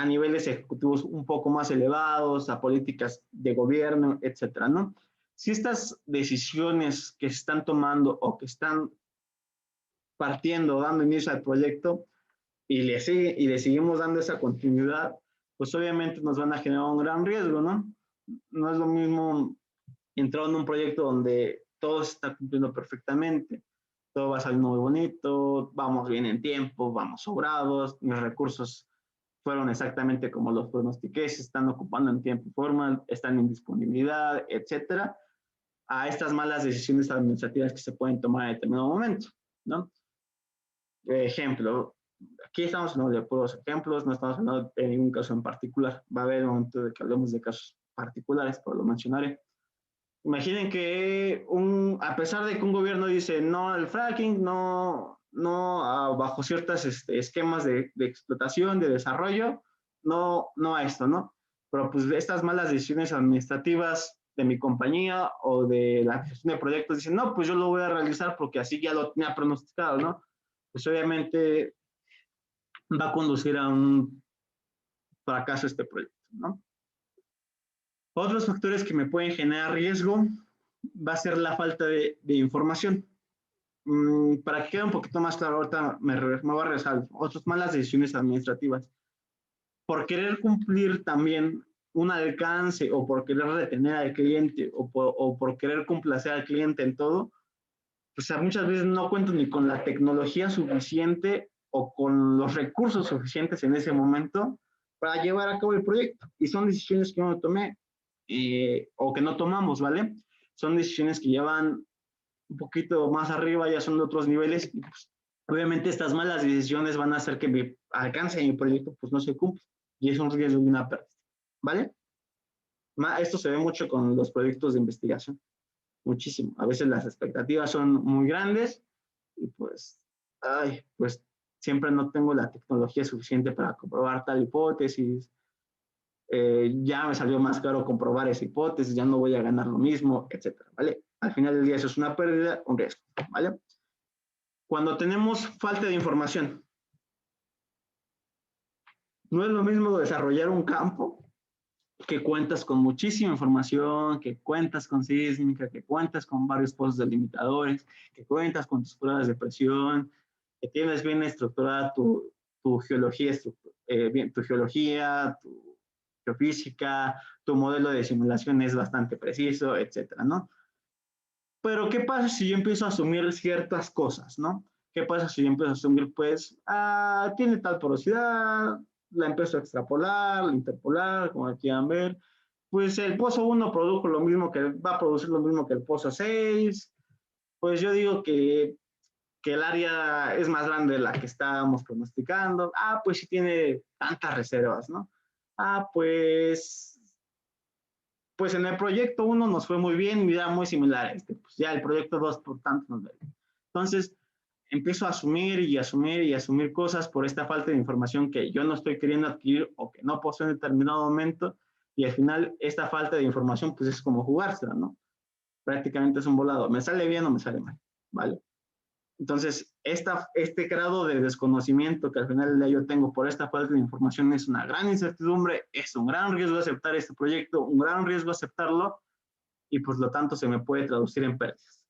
niveles ejecutivos un poco más elevados, a políticas de gobierno, etcétera, ¿no? Si estas decisiones que se están tomando o que están partiendo, dando inicio al proyecto, y le seguimos dando esa continuidad, pues obviamente nos van a generar un gran riesgo, ¿no? No es lo mismo entrar en un proyecto donde todo se está cumpliendo perfectamente, todo va saliendo muy bonito, vamos bien en tiempo, vamos sobrados, mis recursos fueron exactamente como los pronostiqué, se están ocupando en tiempo y forma, están en disponibilidad, etcétera, a estas malas decisiones administrativas que se pueden tomar en determinado momento, ¿no? Ejemplo, aquí estamos hablando de puros ejemplos, no estamos hablando de ningún caso en particular. Va a haber un momento de que hablemos de casos particulares, pero lo mencionaré. Imaginen que a pesar de que un gobierno dice no al fracking, no bajo ciertos esquemas de explotación, de desarrollo, no a esto, ¿no? Pero pues estas malas decisiones administrativas de mi compañía o de la gestión de proyectos dicen, no, pues yo lo voy a realizar porque así ya lo tenía pronosticado, ¿no? Pues obviamente va a conducir a un fracaso este proyecto, ¿no? Otros factores que me pueden generar riesgo va a ser la falta de información. Para que quede un poquito más claro, ahorita me voy a regresar. Otras malas decisiones administrativas. Por querer cumplir también un alcance o por querer retener al cliente o por querer complacer al cliente en todo, pues muchas veces no cuento ni con la tecnología suficiente o con los recursos suficientes en ese momento para llevar a cabo el proyecto. Y son decisiones que no tomé o que no tomamos, ¿vale? Son decisiones que llevan un poquito más arriba, ya son de otros niveles y pues, obviamente estas malas decisiones van a hacer que mi alcance de mi proyecto pues no se cumpla y es un riesgo de una pérdida, ¿vale? Esto se ve mucho con los proyectos de investigación, muchísimo. A veces las expectativas son muy grandes y pues, pues siempre no tengo la tecnología suficiente para comprobar tal hipótesis, ya me salió más caro comprobar esa hipótesis, ya no voy a ganar lo mismo, etcétera, ¿vale? Al final del día eso es una pérdida, un riesgo, ¿vale? Cuando tenemos falta de información, no es lo mismo desarrollar un campo que cuentas con muchísima información, que cuentas con sísmica, que cuentas con varios pozos delimitadores, que cuentas con tus pruebas de presión, que tienes bien estructurada tu geología, tu geología, tu geofísica, tu modelo de simulación es bastante preciso, etcétera, ¿no? Pero, ¿qué pasa si yo empiezo a asumir ciertas cosas, ¿no? ¿Qué pasa si yo empiezo a asumir, pues, tiene tal porosidad, la empiezo a extrapolar, la interpolar, como quieran ver, pues el pozo 1 produjo lo mismo va a producir lo mismo que el pozo 6, pues yo digo que el área es más grande de la que estábamos pronosticando, pues sí tiene tantas reservas, ¿no? Pues en el proyecto 1 nos fue muy bien y era muy similar a este, pues ya el proyecto 2 por tanto nos ve. Entonces, empiezo a asumir y asumir y asumir cosas por esta falta de información que yo no estoy queriendo adquirir o que no poseo en determinado momento y al final esta falta de información pues es como jugársela, ¿no? Prácticamente es un volado, me sale bien o me sale mal, ¿vale? Entonces, este grado de desconocimiento que al final del día yo tengo por esta falta de información es una gran incertidumbre, es un gran riesgo aceptar este proyecto, un gran riesgo aceptarlo y por lo tanto se me puede traducir en pérdidas.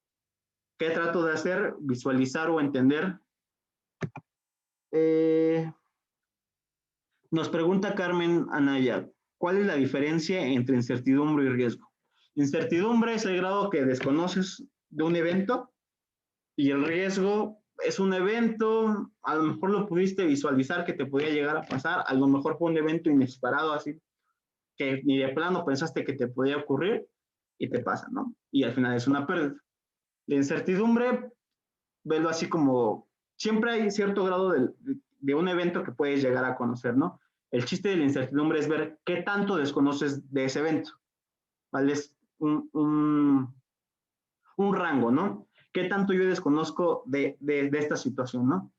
¿Qué trato de hacer? Visualizar o entender. Nos pregunta Carmen Anaya, ¿cuál es la diferencia entre incertidumbre y riesgo? Incertidumbre es el grado que desconoces de un evento y el riesgo es un evento, a lo mejor lo pudiste visualizar que te podía llegar a pasar, a lo mejor fue un evento inesperado así, que ni de plano pensaste que te podía ocurrir y te pasa, ¿no? Y al final es una pérdida. La incertidumbre, velo así como, siempre hay cierto grado de un evento que puedes llegar a conocer, ¿no? El chiste de la incertidumbre es ver qué tanto desconoces de ese evento, ¿vale? Es un rango, ¿no? ¿Qué tanto yo desconozco de esta situación, ¿no?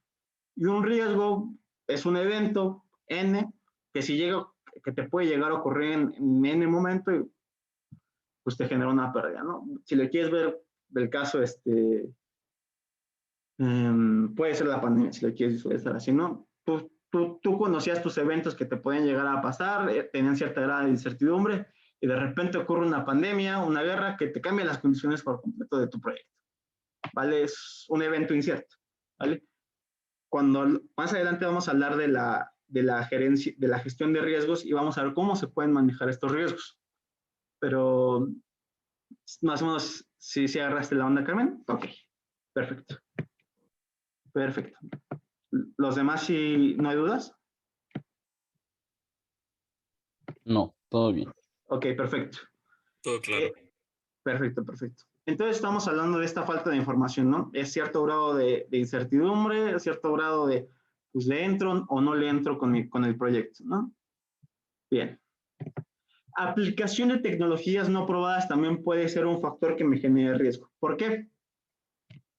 Y un riesgo es un evento N que te puede llegar a ocurrir en N momento y pues te genera una pérdida, ¿no? Si le quieres ver del caso, puede ser la pandemia, si le quieres visualizar así, ¿no? Tú conocías tus eventos que te pueden llegar a pasar, tenían cierta grado de incertidumbre y de repente ocurre una pandemia, una guerra que te cambia las condiciones por completo de tu proyecto, ¿vale? Es un evento incierto, ¿vale? cuando más adelante vamos a hablar de la gerencia, de la gestión de riesgos y vamos a ver cómo se pueden manejar estos riesgos. Pero más o menos, si agarraste la onda, Carmen. Ok, perfecto. Perfecto. ¿Los demás, si no hay dudas? No, todo bien. Ok, perfecto. Todo claro. Perfecto, perfecto. Entonces estamos hablando de esta falta de información, ¿no? Es cierto grado de incertidumbre, es cierto grado de, pues, ¿le entro o no le entro con el proyecto, ¿no? Bien. Aplicación de tecnologías no probadas también puede ser un factor que me genere riesgo. ¿Por qué?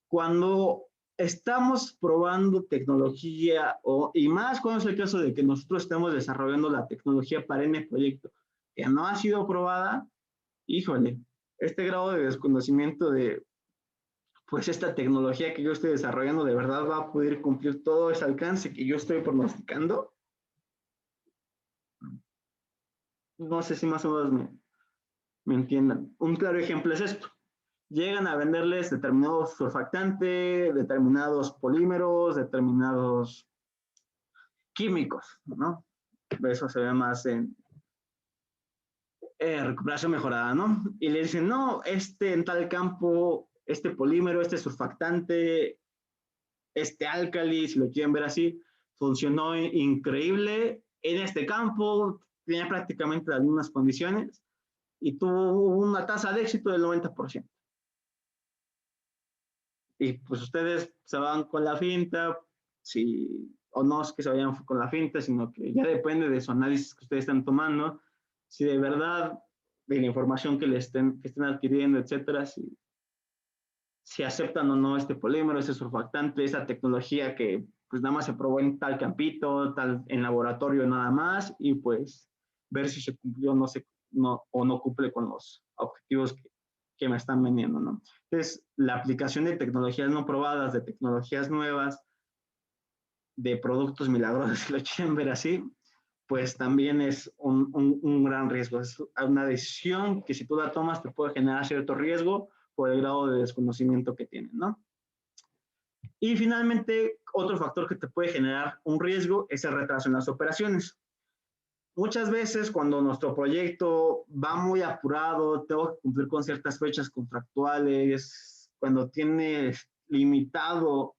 Cuando estamos probando tecnología, y más cuando es el caso de que nosotros estemos desarrollando la tecnología para N proyecto que no ha sido probada, híjole, este grado de desconocimiento de, pues, esta tecnología que yo estoy desarrollando de verdad va a poder cumplir todo ese alcance que yo estoy pronosticando. No sé si más o menos me entiendan. Un claro ejemplo es esto. Llegan a venderles determinados surfactantes, determinados polímeros, determinados químicos, ¿no? Eso se ve más en recuperación mejorada, ¿no? Y le dicen, no, en tal campo, este polímero, este surfactante, este álcali, si lo quieren ver así, funcionó increíble en este campo, tenía prácticamente las mismas condiciones y tuvo una tasa de éxito del 90%. Y pues ustedes se van con la finta, o no es que se vayan con la finta, sino que ya depende de su análisis que ustedes están tomando, si de verdad, de la información que estén adquiriendo, etcétera, si aceptan o no este polímero, este surfactante, esta tecnología que pues nada más se probó en tal campito, en laboratorio nada más, y pues ver si se cumplió o no cumple con los objetivos que me están vendiendo, ¿no? Entonces, la aplicación de tecnologías no probadas, de tecnologías nuevas, de productos milagrosos, si lo quieren ver así, pues también es un gran riesgo. Es una decisión que si tú la tomas te puede generar cierto riesgo por el grado de desconocimiento que tienen, ¿no? Y finalmente, otro factor que te puede generar un riesgo es el retraso en las operaciones. Muchas veces cuando nuestro proyecto va muy apurado, tengo que cumplir con ciertas fechas contractuales, cuando tiene limitado,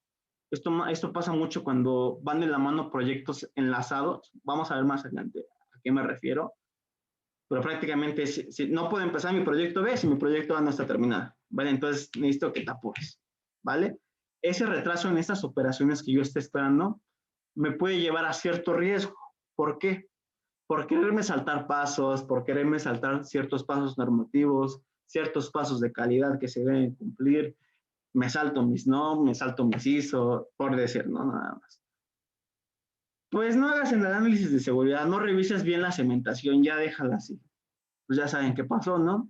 esto pasa mucho cuando van de la mano proyectos enlazados, vamos a ver más adelante a qué me refiero, pero prácticamente si no puedo empezar mi proyecto B si mi proyecto A no está terminado, ¿vale? Entonces necesito que te apures, ¿vale? Ese retraso en estas operaciones que yo esté esperando me puede llevar a cierto riesgo. ¿Por qué? Por quererme saltar pasos, por quererme saltar ciertos pasos normativos, ciertos pasos de calidad que se deben cumplir, me salto mis no, me salto mis ISO, por decir, no, nada más. Pues no hagas el análisis de seguridad, no revises bien la cementación, ya déjala así. Pues ya saben qué pasó, ¿no?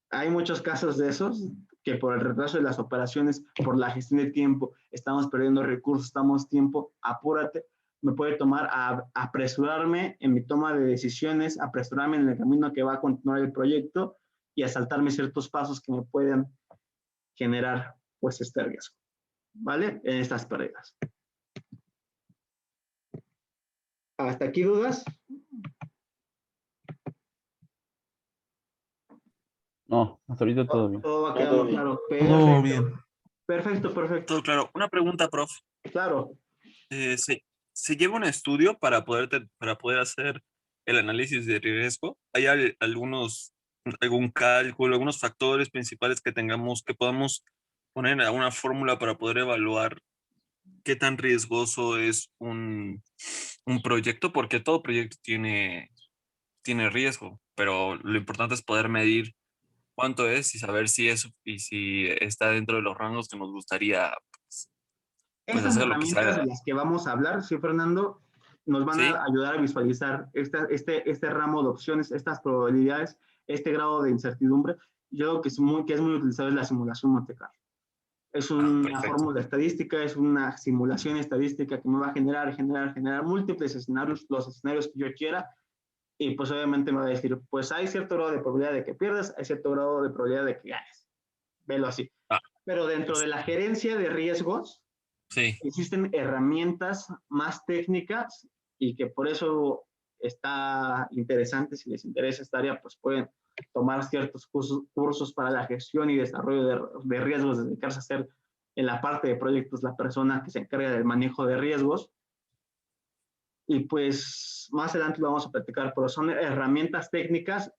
Hay muchos casos de esos que por el retraso de las operaciones, por la gestión de tiempo, estamos perdiendo recursos, estamos tiempo, apúrate. Me puede tomar a apresurarme en mi toma de decisiones, apresurarme en el camino que va a continuar el proyecto y a saltarme ciertos pasos que me pueden generar pues este riesgo, ¿vale? En estas pérdidas. ¿Hasta aquí dudas? No, hasta ahorita todo bien. Todo va quedando claro. Todo bien. Perfecto. Todo claro. Una pregunta, prof. Claro. ¿Se lleva un estudio para poder hacer el análisis de riesgo? ¿Hay algún cálculo, algunos factores principales que podamos poner en alguna fórmula para poder evaluar qué tan riesgoso es un proyecto? Porque todo proyecto tiene riesgo, pero lo importante es poder medir cuánto es y saber si está dentro de los rangos que nos gustaría pues Estas hacer lo que herramientas sea. de las que vamos a hablar, sí, Fernando, nos van a ayudar a visualizar este ramo de opciones, estas probabilidades, este grado de incertidumbre. Yo creo que es muy utilizado es la simulación Monte Carlo. Es una fórmula estadística, es una simulación estadística que me va a generar múltiples escenarios, los escenarios que yo quiera, y pues obviamente me va a decir, pues hay cierto grado de probabilidad de que pierdas, hay cierto grado de probabilidad de que ganes. Velo así. Pero dentro de la gerencia de riesgos, Sí. existen herramientas más técnicas y que por eso está interesante, si les interesa esta área, pues pueden tomar ciertos cursos para la gestión y desarrollo de riesgos, dedicarse a ser en la parte de proyectos la persona que se encarga del manejo de riesgos. Y pues más adelante lo vamos a platicar, pero son herramientas técnicas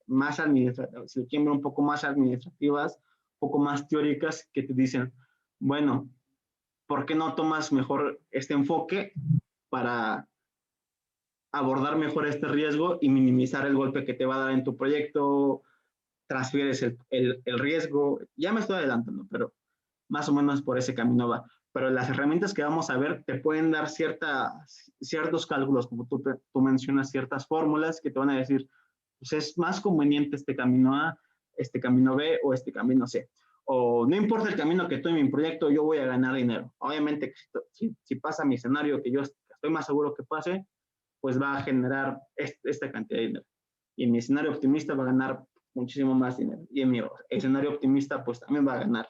más administrativas, si quieren ver un poco más administrativas, un poco más teóricas, que te dicen, bueno, ¿por qué no tomas mejor este enfoque para abordar mejor este riesgo y minimizar el golpe que te va a dar en tu proyecto? Transfieres el riesgo. Ya me estoy adelantando, pero más o menos por ese camino va. Pero las herramientas que vamos a ver te pueden dar ciertos cálculos, como tú mencionas, ciertas fórmulas que te van a decir, pues es más conveniente este camino A, este camino B o este camino C. O no importa el camino que tome mi proyecto, yo voy a ganar dinero. Obviamente, si pasa mi escenario, que yo estoy más seguro que pase, pues va a generar esta cantidad de dinero. Y en mi escenario optimista va a ganar muchísimo más dinero. Y en mi escenario optimista, pues también va a ganar.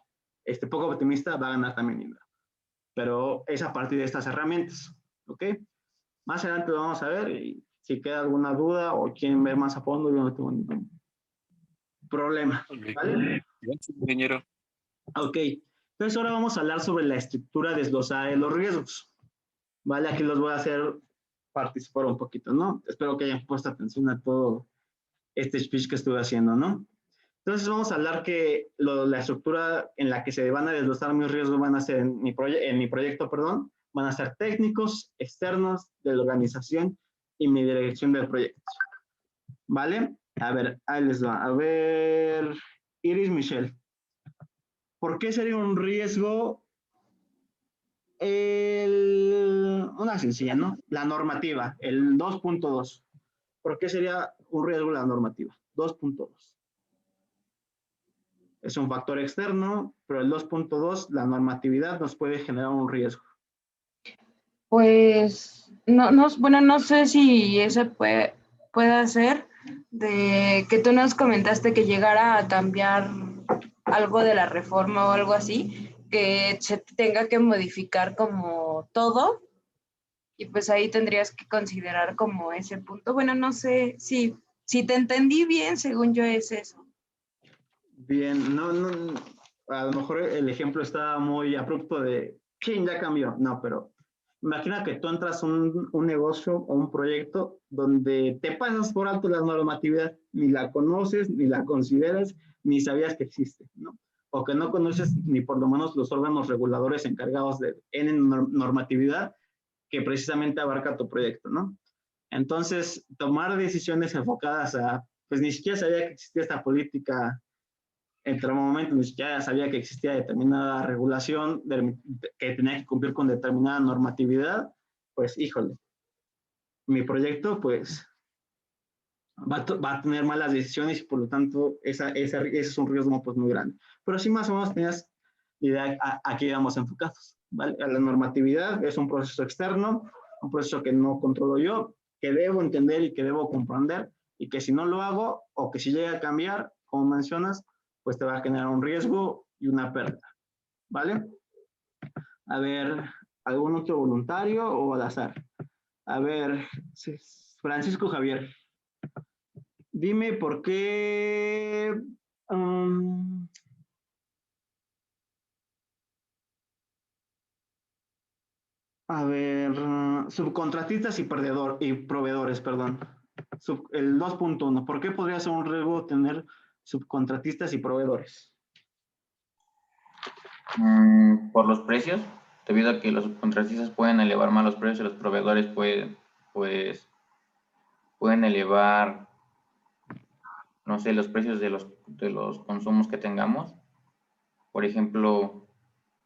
Poco optimista va a ganar también dinero. Pero es a partir de estas herramientas, ¿ok? Más adelante lo vamos a ver y si queda alguna duda o quieren ver más a fondo, yo no tengo ningún problema, ¿vale? Gracias, ingeniero. Ok, entonces ahora vamos a hablar sobre la estructura desglosada de los riesgos, ¿vale? Aquí los voy a hacer participar un poquito, ¿no? Espero que hayan puesto atención a todo este speech que estuve haciendo, ¿no? Entonces vamos a hablar que la estructura en la que se van a desglosar mis riesgos van a ser en mi proyecto, perdón, van a ser técnicos, externos, de la organización y mi dirección del proyecto. ¿Vale? A ver, ahí les va. A ver, Iris Michelle. ¿Por qué sería un riesgo? Una sencilla, ¿no? La normativa, el 2.2. ¿Por qué sería un riesgo la normativa? 2.2. Es un factor externo, pero el 2.2, la normatividad, nos puede generar un riesgo. Pues, bueno, no sé si eso puede ser de que tú nos comentaste que llegara a cambiar algo de la reforma o algo así, que se tenga que modificar como todo, y pues ahí tendrías que considerar como ese punto. Bueno, no sé si te entendí bien, según yo es eso. Bien, no, a lo mejor el ejemplo está muy abrupto de, ¿quién ya cambió? No, pero imagina que tú entras a un negocio o un proyecto donde te pasas por alto la normatividad, ni la conoces, ni la consideras, ni sabías que existe, ¿no? O que no conoces ni por lo menos los órganos reguladores encargados de N normatividad que precisamente abarca tu proyecto, ¿no? Entonces, tomar decisiones enfocadas a, pues ni siquiera sabía que existía esta política, entre el momento ni siquiera sabía que existía determinada regulación que tenía que cumplir con determinada normatividad, pues híjole, mi proyecto pues va a tener malas decisiones y por lo tanto ese es un riesgo pues muy grande. Pero sí más o menos tenías idea a qué íbamos enfocados, ¿vale? La normatividad es un proceso externo, un proceso que no controlo yo, que debo entender y que debo comprender y que si no lo hago o que si llega a cambiar, como mencionas, pues te va a generar un riesgo y una pérdida, ¿vale? A ver, ¿algún otro voluntario o al azar? A ver, Francisco Javier, dime por qué... a ver, subcontratistas y proveedores, perdón. El 2.1, ¿por qué podría ser un riesgo tener subcontratistas y proveedores? Por los precios, debido a que los subcontratistas pueden elevar más los precios y los proveedores pueden elevar, no sé, los precios de los consumos que tengamos. Por ejemplo,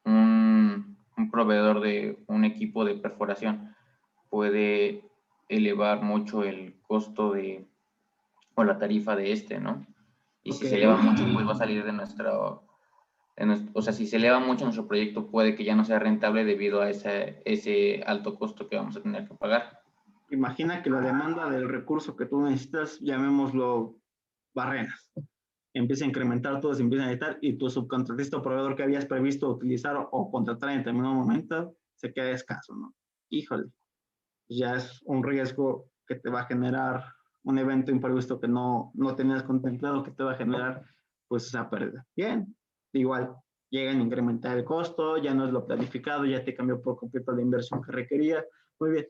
un proveedor de un equipo de perforación puede elevar mucho el costo o la tarifa de ¿no? Y si se eleva mucho, pues va a salir de o sea, si se eleva mucho nuestro proyecto, puede que ya no sea rentable debido a ese alto costo que vamos a tener que pagar. Imagina que la demanda del recurso que tú necesitas, llamémoslo barrenas. empieza a incrementar todo, se empieza a editar y tu subcontratista o proveedor que habías previsto utilizar o contratar en determinado momento se queda escaso, ¿no? Híjole, ya es un riesgo que te va a generar un evento imprevisto que no tenías contemplado, que te va a generar pues esa pérdida. Bien, igual, llegan a incrementar el costo, ya no es lo planificado, ya te cambió por completo la inversión que requería. Muy bien,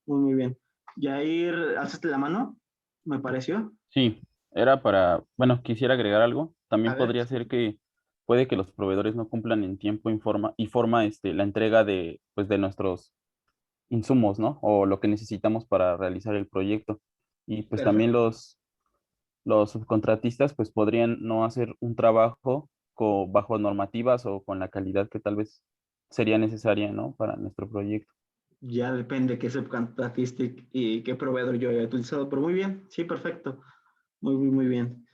muy bien. Yair, ¿alzaste la mano? Me pareció. Sí, era para, bueno, quisiera agregar algo. A También ver. podría ser que puede que los proveedores no cumplan en tiempo y forma la entrega de, pues, de nuestros insumos, ¿no? O lo que necesitamos para realizar el proyecto. Y pues también Perfecto. los subcontratistas pues podrían no hacer un trabajo bajo normativas o con la calidad que tal vez sería necesaria, ¿no? Para nuestro proyecto. Ya depende qué subcontratista y qué proveedor yo haya utilizado, pero muy bien, sí, perfecto. Muy, muy, muy bien.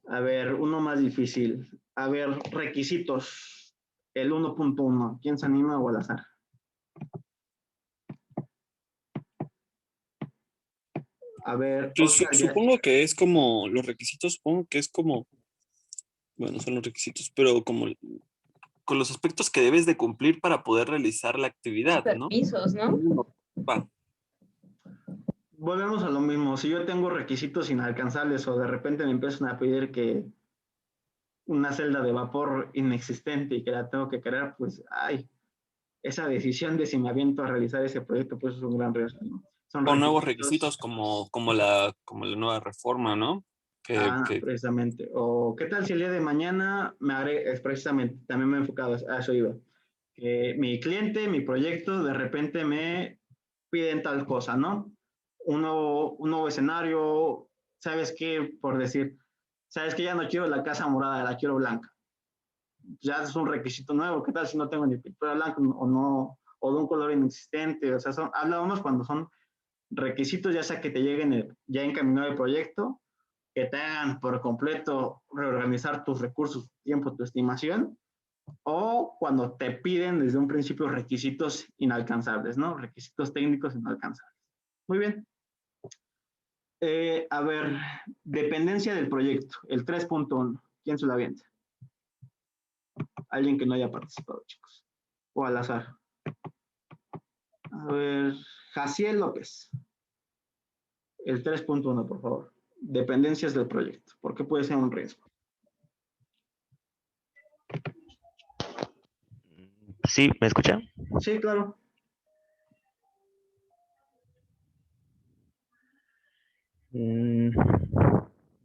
A ver, uno más difícil. A ver, requisitos. El 1.1. ¿Quién se anima o al azar? A ver, Pues, Oscar, ya. supongo que es como los requisitos, supongo que es como, bueno, son los requisitos, pero como con los aspectos que debes de cumplir para poder realizar la actividad, ¿no? Permisos, ¿no? Va. Volvemos a lo mismo. Si yo tengo requisitos inalcanzables o de repente me empiezan a pedir que una celda de vapor inexistente y que la tengo que crear, pues, ay, esa decisión de si me aviento a realizar ese proyecto, pues es un gran riesgo, ¿no? Son Con nuevos requisitos. requisitos como la nueva reforma, ¿no? Que Precisamente. O qué tal si el día de mañana me haré, es precisamente, también me he enfocado a eso iba. Que mi cliente, mi proyecto, de repente me piden tal cosa, ¿no? Un nuevo escenario, ¿sabes qué? Por decir, ¿sabes qué? Ya no quiero la casa morada, la quiero blanca. Ya es un requisito nuevo. ¿Qué tal si no tengo ni pintura blanca o no, o de un color inexistente? O sea, hablábamos cuando son requisitos, ya sea que te lleguen ya encaminado el proyecto, que te hagan por completo reorganizar tus recursos, tiempo, tu estimación, o cuando te piden desde un principio requisitos inalcanzables, ¿no? Requisitos técnicos inalcanzables. Muy bien. A ver, dependencia del proyecto, el 3.1. ¿Quién se la avienta? Alguien que no haya participado, chicos. O al azar. A ver, Jaciel López. El 3.1, por favor. Dependencias del proyecto. ¿Por qué puede ser un riesgo? Sí, ¿me escucha? Sí, claro.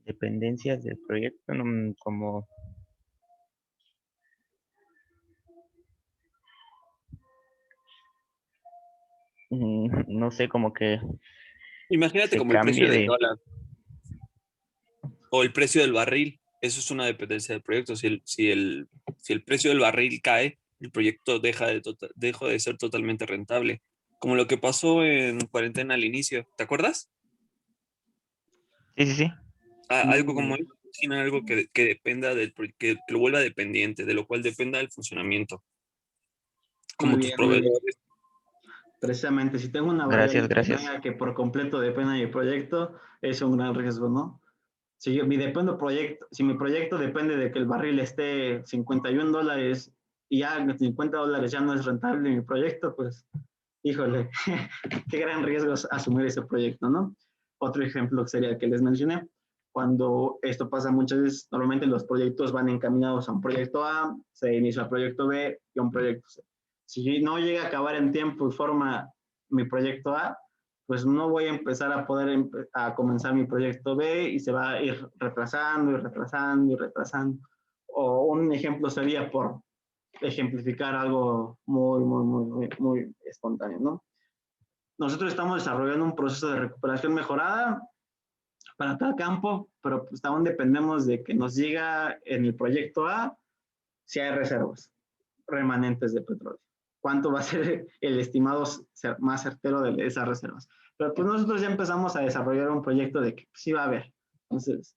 Dependencias del proyecto, como no sé, como que imagínate se como el precio cambie del de... dólar o el precio del barril. Eso es una dependencia del proyecto. Si el precio del barril cae, el proyecto deja de ser totalmente rentable. Como lo que pasó en cuarentena al inicio. ¿Te acuerdas? Sí, sí, sí. Algo como eso, sino algo que dependa que lo vuelva dependiente, de lo cual dependa del funcionamiento. Como Muy tus bien, muy bien. proveedores. Precisamente, si tengo una Gracias, variable gracias. que por completo depende de mi proyecto, es un gran riesgo, ¿no? Si mi proyecto depende de que el barril esté $51 y ya $50 ya no es rentable mi proyecto, pues, híjole, qué gran riesgo es asumir ese proyecto, ¿no? Otro ejemplo sería el que les mencioné. Cuando esto pasa muchas veces, normalmente los proyectos van encaminados a un proyecto A, se inicia el proyecto B y un proyecto C. Si no llega a acabar en tiempo y forma mi proyecto A, pues no voy a empezar a poder a comenzar mi proyecto B y se va a ir retrasando y retrasando y retrasando. O un ejemplo sería por ejemplificar algo muy, muy, muy, muy, muy espontáneo, ¿no? Nosotros estamos desarrollando un proceso de recuperación mejorada para cada campo, pero pues aún dependemos de que nos diga en el proyecto A si hay reservas remanentes de petróleo. ¿Cuánto va a ser el estimado más certero de esas reservas? Pero pues nosotros ya empezamos a desarrollar un proyecto de que sí va a haber. Entonces,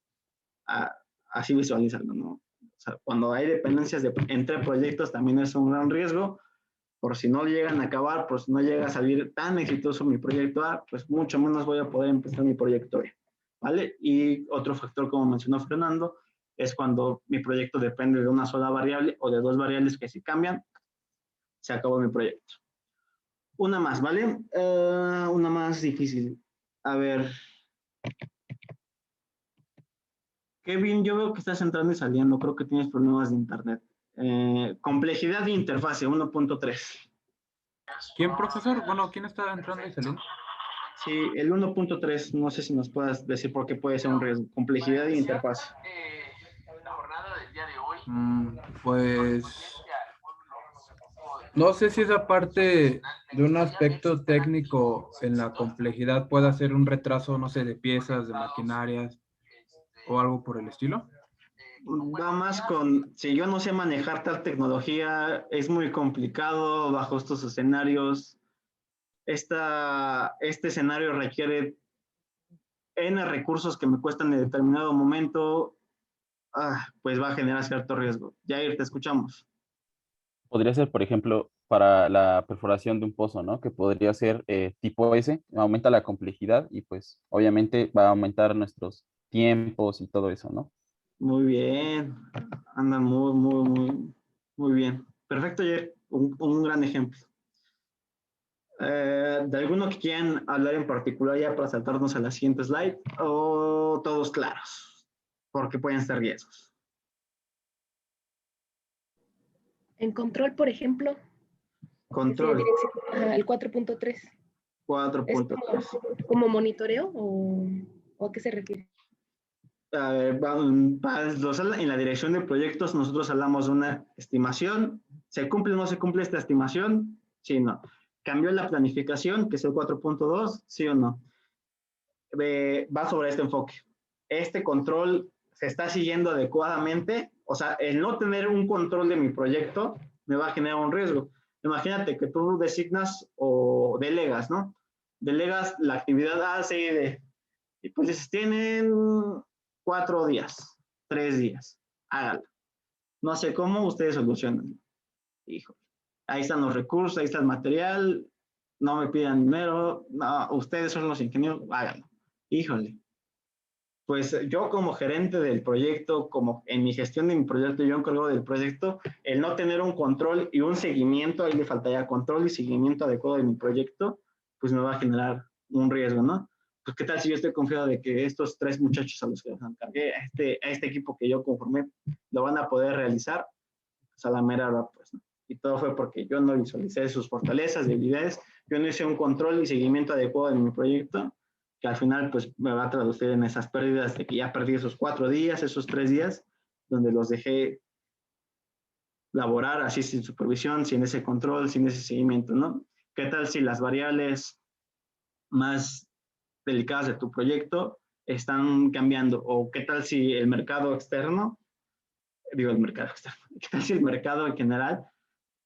así visualizarlo, ¿no? O sea, cuando hay dependencias entre proyectos también es un gran riesgo. Por si no llegan a acabar, pues no llega a salir tan exitoso mi proyecto A, pues mucho menos voy a poder empezar mi proyecto B, ¿vale? Y otro factor, como mencionó Fernando, es cuando mi proyecto depende de una sola variable o de dos variables que si cambian, se acabó mi proyecto. Una más, ¿vale? Una más difícil. A ver. Kevin, yo veo que estás entrando y saliendo. Creo que tienes problemas de internet. Complejidad de interfase 1.3. ¿Quién, profesor? Bueno, ¿quién está entrando y saliendo? Sí, el 1.3, no sé si nos puedas decir por qué puede ser un riesgo. Complejidad de interfase. Pues no sé si esa parte de un aspecto técnico en la complejidad pueda ser un retraso, no sé, de piezas, de maquinarias o algo por el estilo. Va más con, si yo no sé manejar tal tecnología, es muy complicado bajo estos escenarios. Este escenario requiere N recursos que me cuestan en determinado momento, pues va a generar cierto riesgo. Jair, te escuchamos. Podría ser, por ejemplo, para la perforación de un pozo, ¿no? Que podría ser tipo S, aumenta la complejidad y pues obviamente va a aumentar nuestros tiempos y todo eso, ¿no? Muy bien, andan muy bien. Perfecto, Jair, un gran ejemplo. ¿De alguno que quieran hablar en particular ya para saltarnos a la siguiente slide? ¿O todos claros? Porque pueden ser riesgos. En control, por ejemplo. Control. El 4.3. 4.3. ¿Como monitoreo o a qué se refiere? En la dirección de proyectos nosotros hablamos de una estimación. ¿Se cumple o no se cumple esta estimación? Sí o no. ¿Cambió la planificación, que es el 4.2? Sí o no. Va sobre este enfoque. Este control se está siguiendo adecuadamente. O sea, el no tener un control de mi proyecto me va a generar un riesgo. Imagínate que tú designas o delegas, ¿no? Delegas la actividad A, C y D. Y pues dices, tienen 4 días, 3 días, hágalo. No sé cómo, ustedes solucionan. Híjole, ahí están los recursos, ahí está el material, no me pidan dinero, no, ustedes son los ingenieros, háganlo. Híjole. Pues yo como gerente del proyecto, como en mi gestión de mi proyecto, yo encargo del proyecto, el no tener un control y un seguimiento, ahí le faltaría control y seguimiento adecuado de mi proyecto, pues me va a generar un riesgo, ¿no? Pues qué tal si yo estoy confiado de que estos 3 muchachos a los que los encargué, a este equipo que yo conformé, lo van a poder realizar, pues a la mera hora, pues, ¿no? Y todo fue porque yo no visualicé sus fortalezas, debilidades, yo no hice un control y seguimiento adecuado de mi proyecto, que al final pues me va a traducir en esas pérdidas de que ya perdí esos 4 días, esos 3 días, donde los dejé laborar así sin supervisión, sin ese control, sin ese seguimiento, ¿no? ¿Qué tal si las variables más delicadas de tu proyecto están cambiando? ¿O qué tal si el mercado externo, qué tal si el mercado en general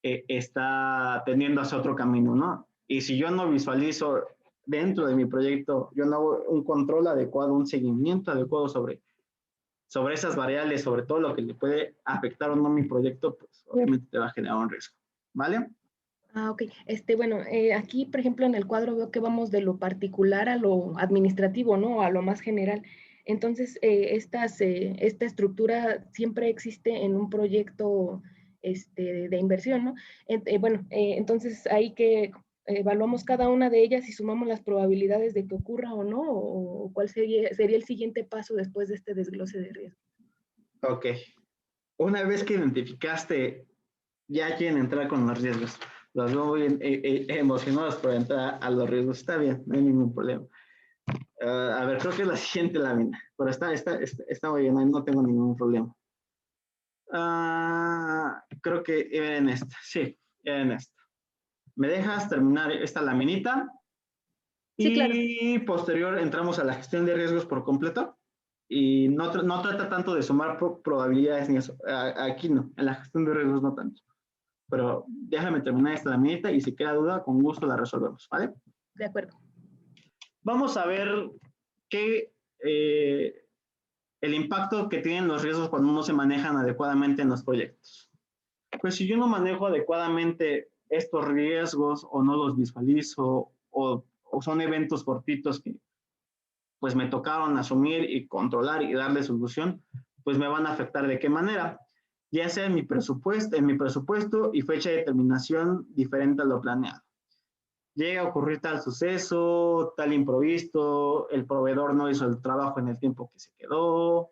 está tendiendo hacia otro camino, ¿no? Y si yo no visualizo dentro de mi proyecto, yo no hago un control adecuado, un seguimiento adecuado sobre esas variables, sobre todo lo que le puede afectar o no mi proyecto, pues obviamente te va a generar un riesgo, ¿vale? Ok. Bueno, aquí, por ejemplo, en el cuadro veo que vamos de lo particular a lo administrativo, ¿no? A lo más general. Entonces, esta estructura siempre existe en un proyecto de inversión, ¿no? Bueno, entonces ahí que evaluamos cada una de ellas y sumamos las probabilidades de que ocurra o no, o cuál sería el siguiente paso después de este desglose de riesgo. Ok. Una vez que identificaste, ya quieren entrar con los riesgos. Los veo muy emocionados por entrar a los riesgos. Está bien, no hay ningún problema. A ver, creo que es la siguiente lámina, pero está muy bien, no tengo ningún problema. Creo que era en esta, sí, era en esta. ¿Me dejas terminar esta laminita? Sí, claro. Y posterior entramos a la gestión de riesgos por completo. Y no trata tanto de sumar probabilidades ni eso. Aquí no, en la gestión de riesgos no tanto. Pero déjame terminar esta laminita y si queda duda, con gusto la resolvemos, ¿vale? De acuerdo. Vamos a ver el impacto que tienen los riesgos cuando no se manejan adecuadamente en los proyectos. Pues si yo no manejo adecuadamente estos riesgos o no los visualizo o son eventos cortitos que pues me tocaron asumir y controlar y darle solución, pues me van a afectar de qué manera, ya sea en mi presupuesto y fecha de terminación diferente a lo planeado. Llega a ocurrir tal suceso, tal imprevisto, el proveedor no hizo el trabajo en el tiempo que se quedó,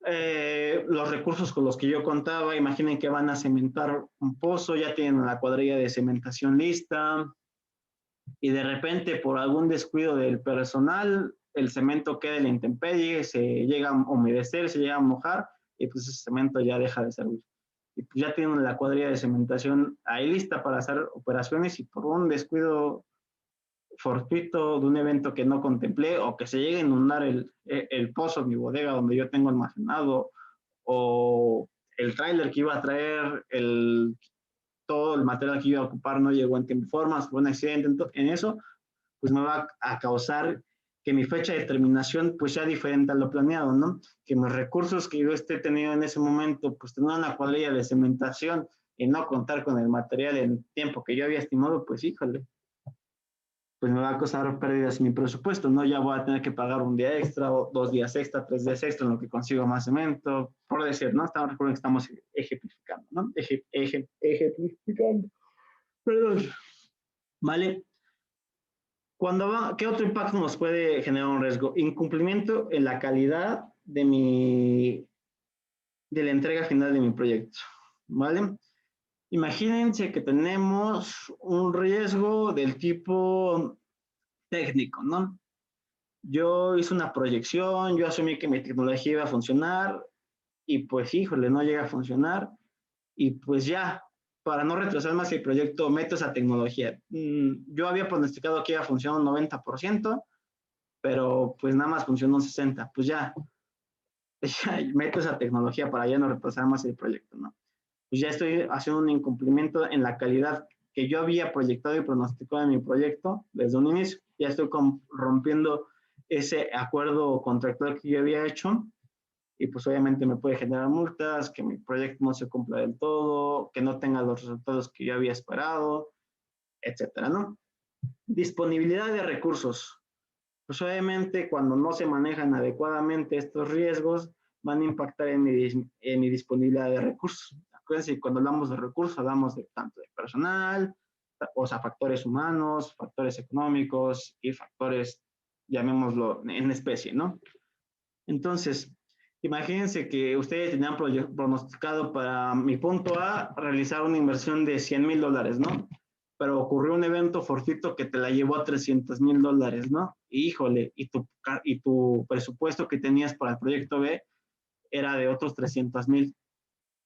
los recursos con los que yo contaba, imaginen que van a cementar un pozo, ya tienen la cuadrilla de cementación lista, y de repente por algún descuido del personal, el cemento queda en la intemperie, se llega a humedecer, se llega a mojar, y pues ese cemento ya deja de servir. Y pues ya tienen la cuadrilla de cementación ahí lista para hacer operaciones, y por un descuido fortuito de un evento que no contemplé, o que se llegue a inundar el pozo, mi bodega donde yo tengo almacenado, o el tráiler que iba a traer todo el material que iba a ocupar no llegó en tiempo y forma, fue un accidente en eso, pues me va a causar que mi fecha de terminación pues sea diferente a lo planeado, ¿no? Que mis recursos que yo esté teniendo en ese momento, pues tener una cuadrilla de cementación y no contar con el material en tiempo que yo había estimado, pues híjole, pues me va a causar pérdidas en mi presupuesto, ¿no? Ya voy a tener que pagar un día extra, o 2 días extra, 3 días extra en lo que consigo más cemento, por decir, ¿no? Recuerden que estamos ejemplificando, ¿no? Ejemplificando. Perdón. ¿Vale? ¿Qué otro impacto nos puede generar un riesgo? Incumplimiento en la calidad de la entrega final de mi proyecto, ¿vale? Imagínense que tenemos un riesgo del tipo técnico, ¿no? Yo hice una proyección, yo asumí que mi tecnología iba a funcionar y pues, híjole, no llega a funcionar y pues ya, para no retrasar más el proyecto, meto esa tecnología. Yo había pronosticado que iba a funcionar un 90%, pero pues nada más funcionó un 60%. Pues ya meto esa tecnología para ya no retrasar más el proyecto, ¿no? Pues ya estoy haciendo un incumplimiento en la calidad que yo había proyectado y pronosticado en mi proyecto desde un inicio. Ya estoy rompiendo ese acuerdo contractual que yo había hecho y pues obviamente me puede generar multas, que mi proyecto no se cumpla del todo, que no tenga los resultados que yo había esperado, etcétera, ¿no? Disponibilidad de recursos. Pues obviamente cuando no se manejan adecuadamente estos riesgos, van a impactar en mi disponibilidad de recursos. Acuérdense que cuando hablamos de recursos, hablamos de tanto de personal, o sea, factores humanos, factores económicos y factores, llamémoslo, en especie, ¿no? Entonces, imagínense que ustedes tenían pronosticado para mi punto A realizar una inversión de $100,000, ¿no? Pero ocurrió un evento fortuito que te la llevó a $300,000, ¿no? Y, híjole, y tu presupuesto que tenías para el proyecto B era de otros 300,000.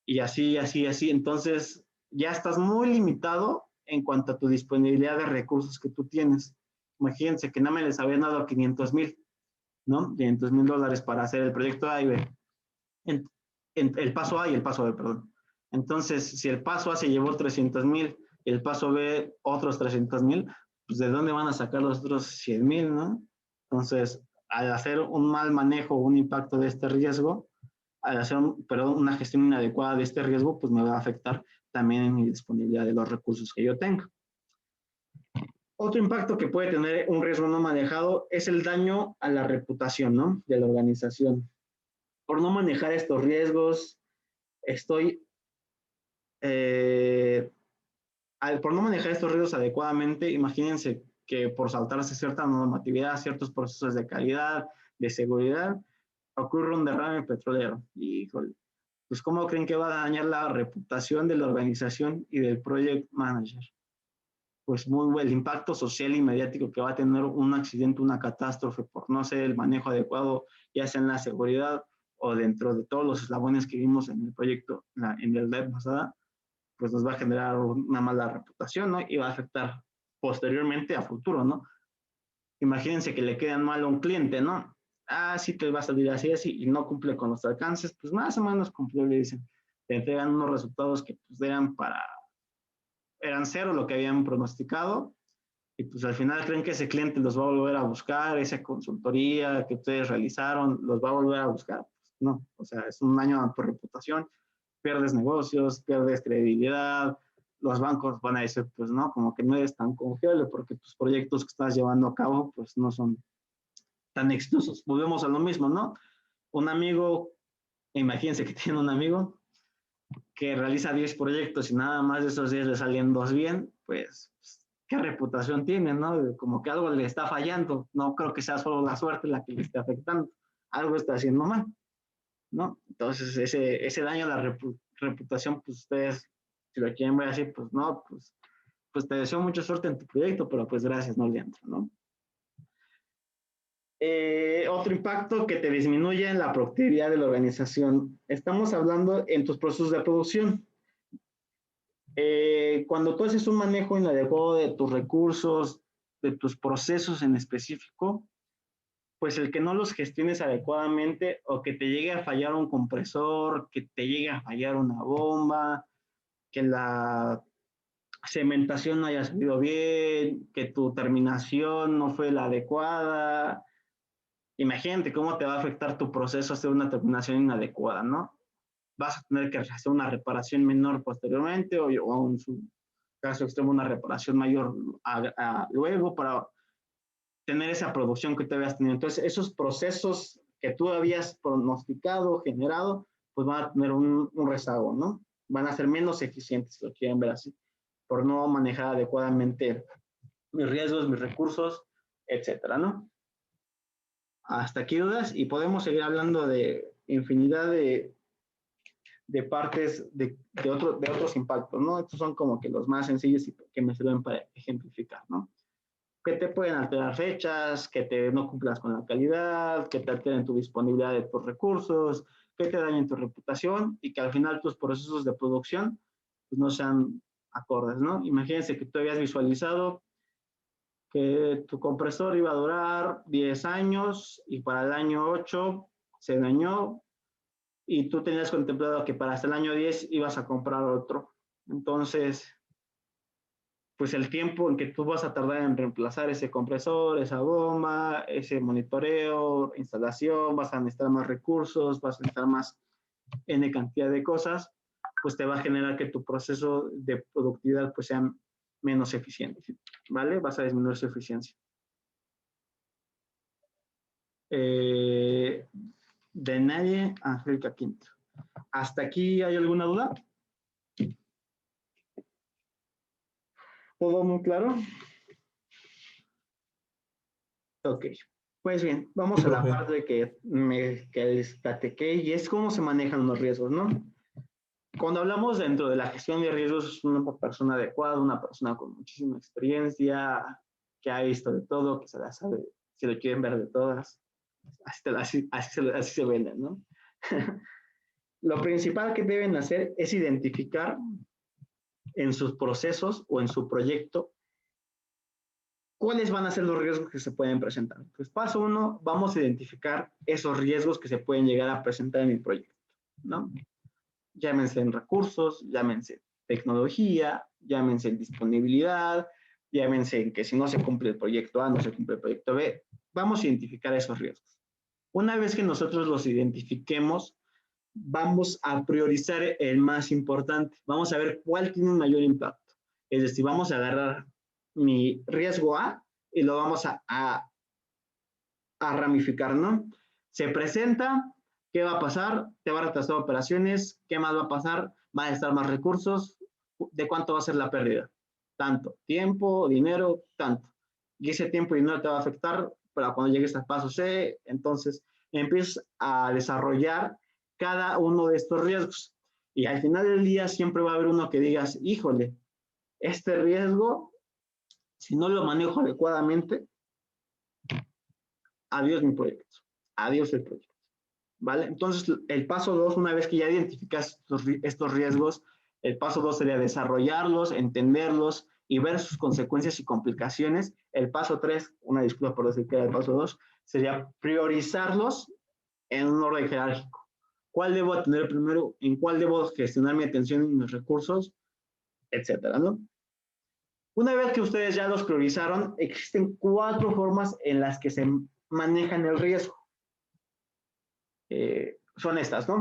Y así, así, así. Entonces, ya estás muy limitado en cuanto a tu disponibilidad de recursos que tú tienes. Imagínense que no me les habían dado 500,000, ¿no? $500,000 para hacer el proyecto A y B. El paso A y el paso B, perdón. Entonces, si el paso A se llevó 300,000 y el paso B otros 300,000, pues ¿de dónde van a sacar los otros 100,000, no? Entonces, al hacer un mal manejo, un impacto de este riesgo, al hacer una gestión inadecuada de este riesgo, pues me va a afectar también en mi disponibilidad de los recursos que yo tengo. Otro impacto que puede tener un riesgo no manejado es el daño a la reputación, ¿no? De la organización. Por no manejar estos riesgos, por no manejar estos riesgos adecuadamente, imagínense que por saltarse cierta normatividad, ciertos procesos de calidad, de seguridad, ocurre un derrame petrolero. Híjole, pues ¿cómo creen que va a dañar la reputación de la organización y del project manager? Pues el impacto social y mediático que va a tener un accidente, una catástrofe por no ser el manejo adecuado, ya sea en la seguridad o dentro de todos los eslabones que vimos en el proyecto, en el live pasada, pues nos va a generar una mala reputación, ¿no? Y va a afectar posteriormente a futuro, ¿no? Imagínense que le quedan mal a un cliente, ¿no? Ah, sí te va a salir así, así, y no cumple con los alcances, pues más o menos cumplió, le dicen. Te entregan unos resultados que pues eran cero lo que habían pronosticado, y pues al final creen que ese cliente los va a volver a buscar, esa consultoría que ustedes realizaron, los va a volver a buscar. Pues no, o sea, es un daño a tu reputación, pierdes negocios, pierdes credibilidad, los bancos van a decir, pues no, como que no eres tan confiable porque tus proyectos que estás llevando a cabo, pues no son tan exitosos. Volvemos a lo mismo, ¿no? Un amigo Imagínense que tiene un amigo que realiza 10 proyectos y nada más de esos 10 le salen 2 bien, pues, ¿qué reputación tiene, no? Como que algo le está fallando. No creo que sea solo la suerte la que le esté afectando. Algo está haciendo mal, ¿no? Entonces, ese daño a la reputación, pues ustedes, si lo quieren ver así, pues no, pues te deseo mucha suerte en tu proyecto, pero pues gracias, no le entro, ¿no? Otro impacto que te disminuye en la productividad de la organización. Estamos hablando en tus procesos de producción. Cuando tú haces un manejo inadecuado de tus recursos, de tus procesos en específico, pues el que no los gestiones adecuadamente o que te llegue a fallar un compresor, que te llegue a fallar una bomba, que la cementación no haya salido bien, que tu terminación no fue la adecuada. Imagínate cómo te va a afectar tu proceso hacer una terminación inadecuada, ¿no? Vas a tener que hacer una reparación menor posteriormente o en su caso extremo una reparación mayor luego para tener esa producción que tú habías tenido. Entonces, esos procesos que tú habías pronosticado, generado, pues van a tener un rezago, ¿no? Van a ser menos eficientes, si lo quieren ver así, por no manejar adecuadamente mis riesgos, mis recursos, etcétera, ¿no? Hasta aquí dudas y podemos seguir hablando de infinidad de partes de otros impactos, ¿no? Estos son como que los más sencillos y que me sirven para ejemplificar, ¿no? Que te pueden alterar fechas, que no cumplas con la calidad, que te alteren tu disponibilidad de tus recursos, que te dañen tu reputación y que al final tus procesos de producción pues, no sean acordes, ¿no? Imagínense que tú habías visualizado que tu compresor iba a durar 10 años y para el año 8 se dañó y tú tenías contemplado que para hasta el año 10 ibas a comprar otro. Entonces, pues el tiempo en que tú vas a tardar en reemplazar ese compresor, esa bomba, ese monitoreo, instalación, vas a necesitar más recursos, vas a necesitar más N cantidad de cosas, pues te va a generar que tu proceso de productividad pues sea menos eficiente, ¿vale? Vas a disminuir su eficiencia. De nadie, Angélica Quinto. ¿Hasta aquí hay alguna duda? ¿Todo muy claro? Ok, pues bien, vamos a la parte que les platiqué y es cómo se manejan los riesgos, ¿no? Cuando hablamos dentro de la gestión de riesgos, es una persona adecuada, una persona con muchísima experiencia, que ha visto de todo, que se la sabe, si lo quieren ver de todas, así se venden, ¿no? Lo principal que deben hacer es identificar en sus procesos o en su proyecto cuáles van a ser los riesgos que se pueden presentar. Pues paso 1, vamos a identificar esos riesgos que se pueden llegar a presentar en el proyecto, ¿no? Llámense en recursos, llámense tecnología, llámense en disponibilidad, llámense en que si no se cumple el proyecto A, no se cumple el proyecto B. Vamos a identificar esos riesgos. Una vez que nosotros los identifiquemos, vamos a priorizar el más importante. Vamos a ver cuál tiene un mayor impacto. Es decir, vamos a agarrar mi riesgo A y lo vamos a ramificar, ¿no? Se presenta, ¿qué va a pasar? Te va a retrasar operaciones, ¿qué más va a pasar? Van a estar más recursos, ¿de cuánto va a ser la pérdida? Tanto, tiempo, dinero, tanto. Y ese tiempo y dinero te va a afectar para cuando llegues al paso C, entonces empiezas a desarrollar cada uno de estos riesgos. Y al final del día siempre va a haber uno que digas, híjole, este riesgo, si no lo manejo adecuadamente, adiós mi proyecto, adiós el proyecto, ¿vale? Entonces, el paso 2, una vez que ya identificas estos riesgos, el paso 2 sería desarrollarlos, entenderlos y ver sus consecuencias y complicaciones. El paso 3, una disculpa por decir que era el paso 2, sería priorizarlos en un orden jerárquico. ¿Cuál debo atender primero? ¿En cuál debo gestionar mi atención y mis recursos? Etcétera, ¿no? Una vez que ustedes ya los priorizaron, existen 4 formas en las que se manejan el riesgo. Son estas, ¿no?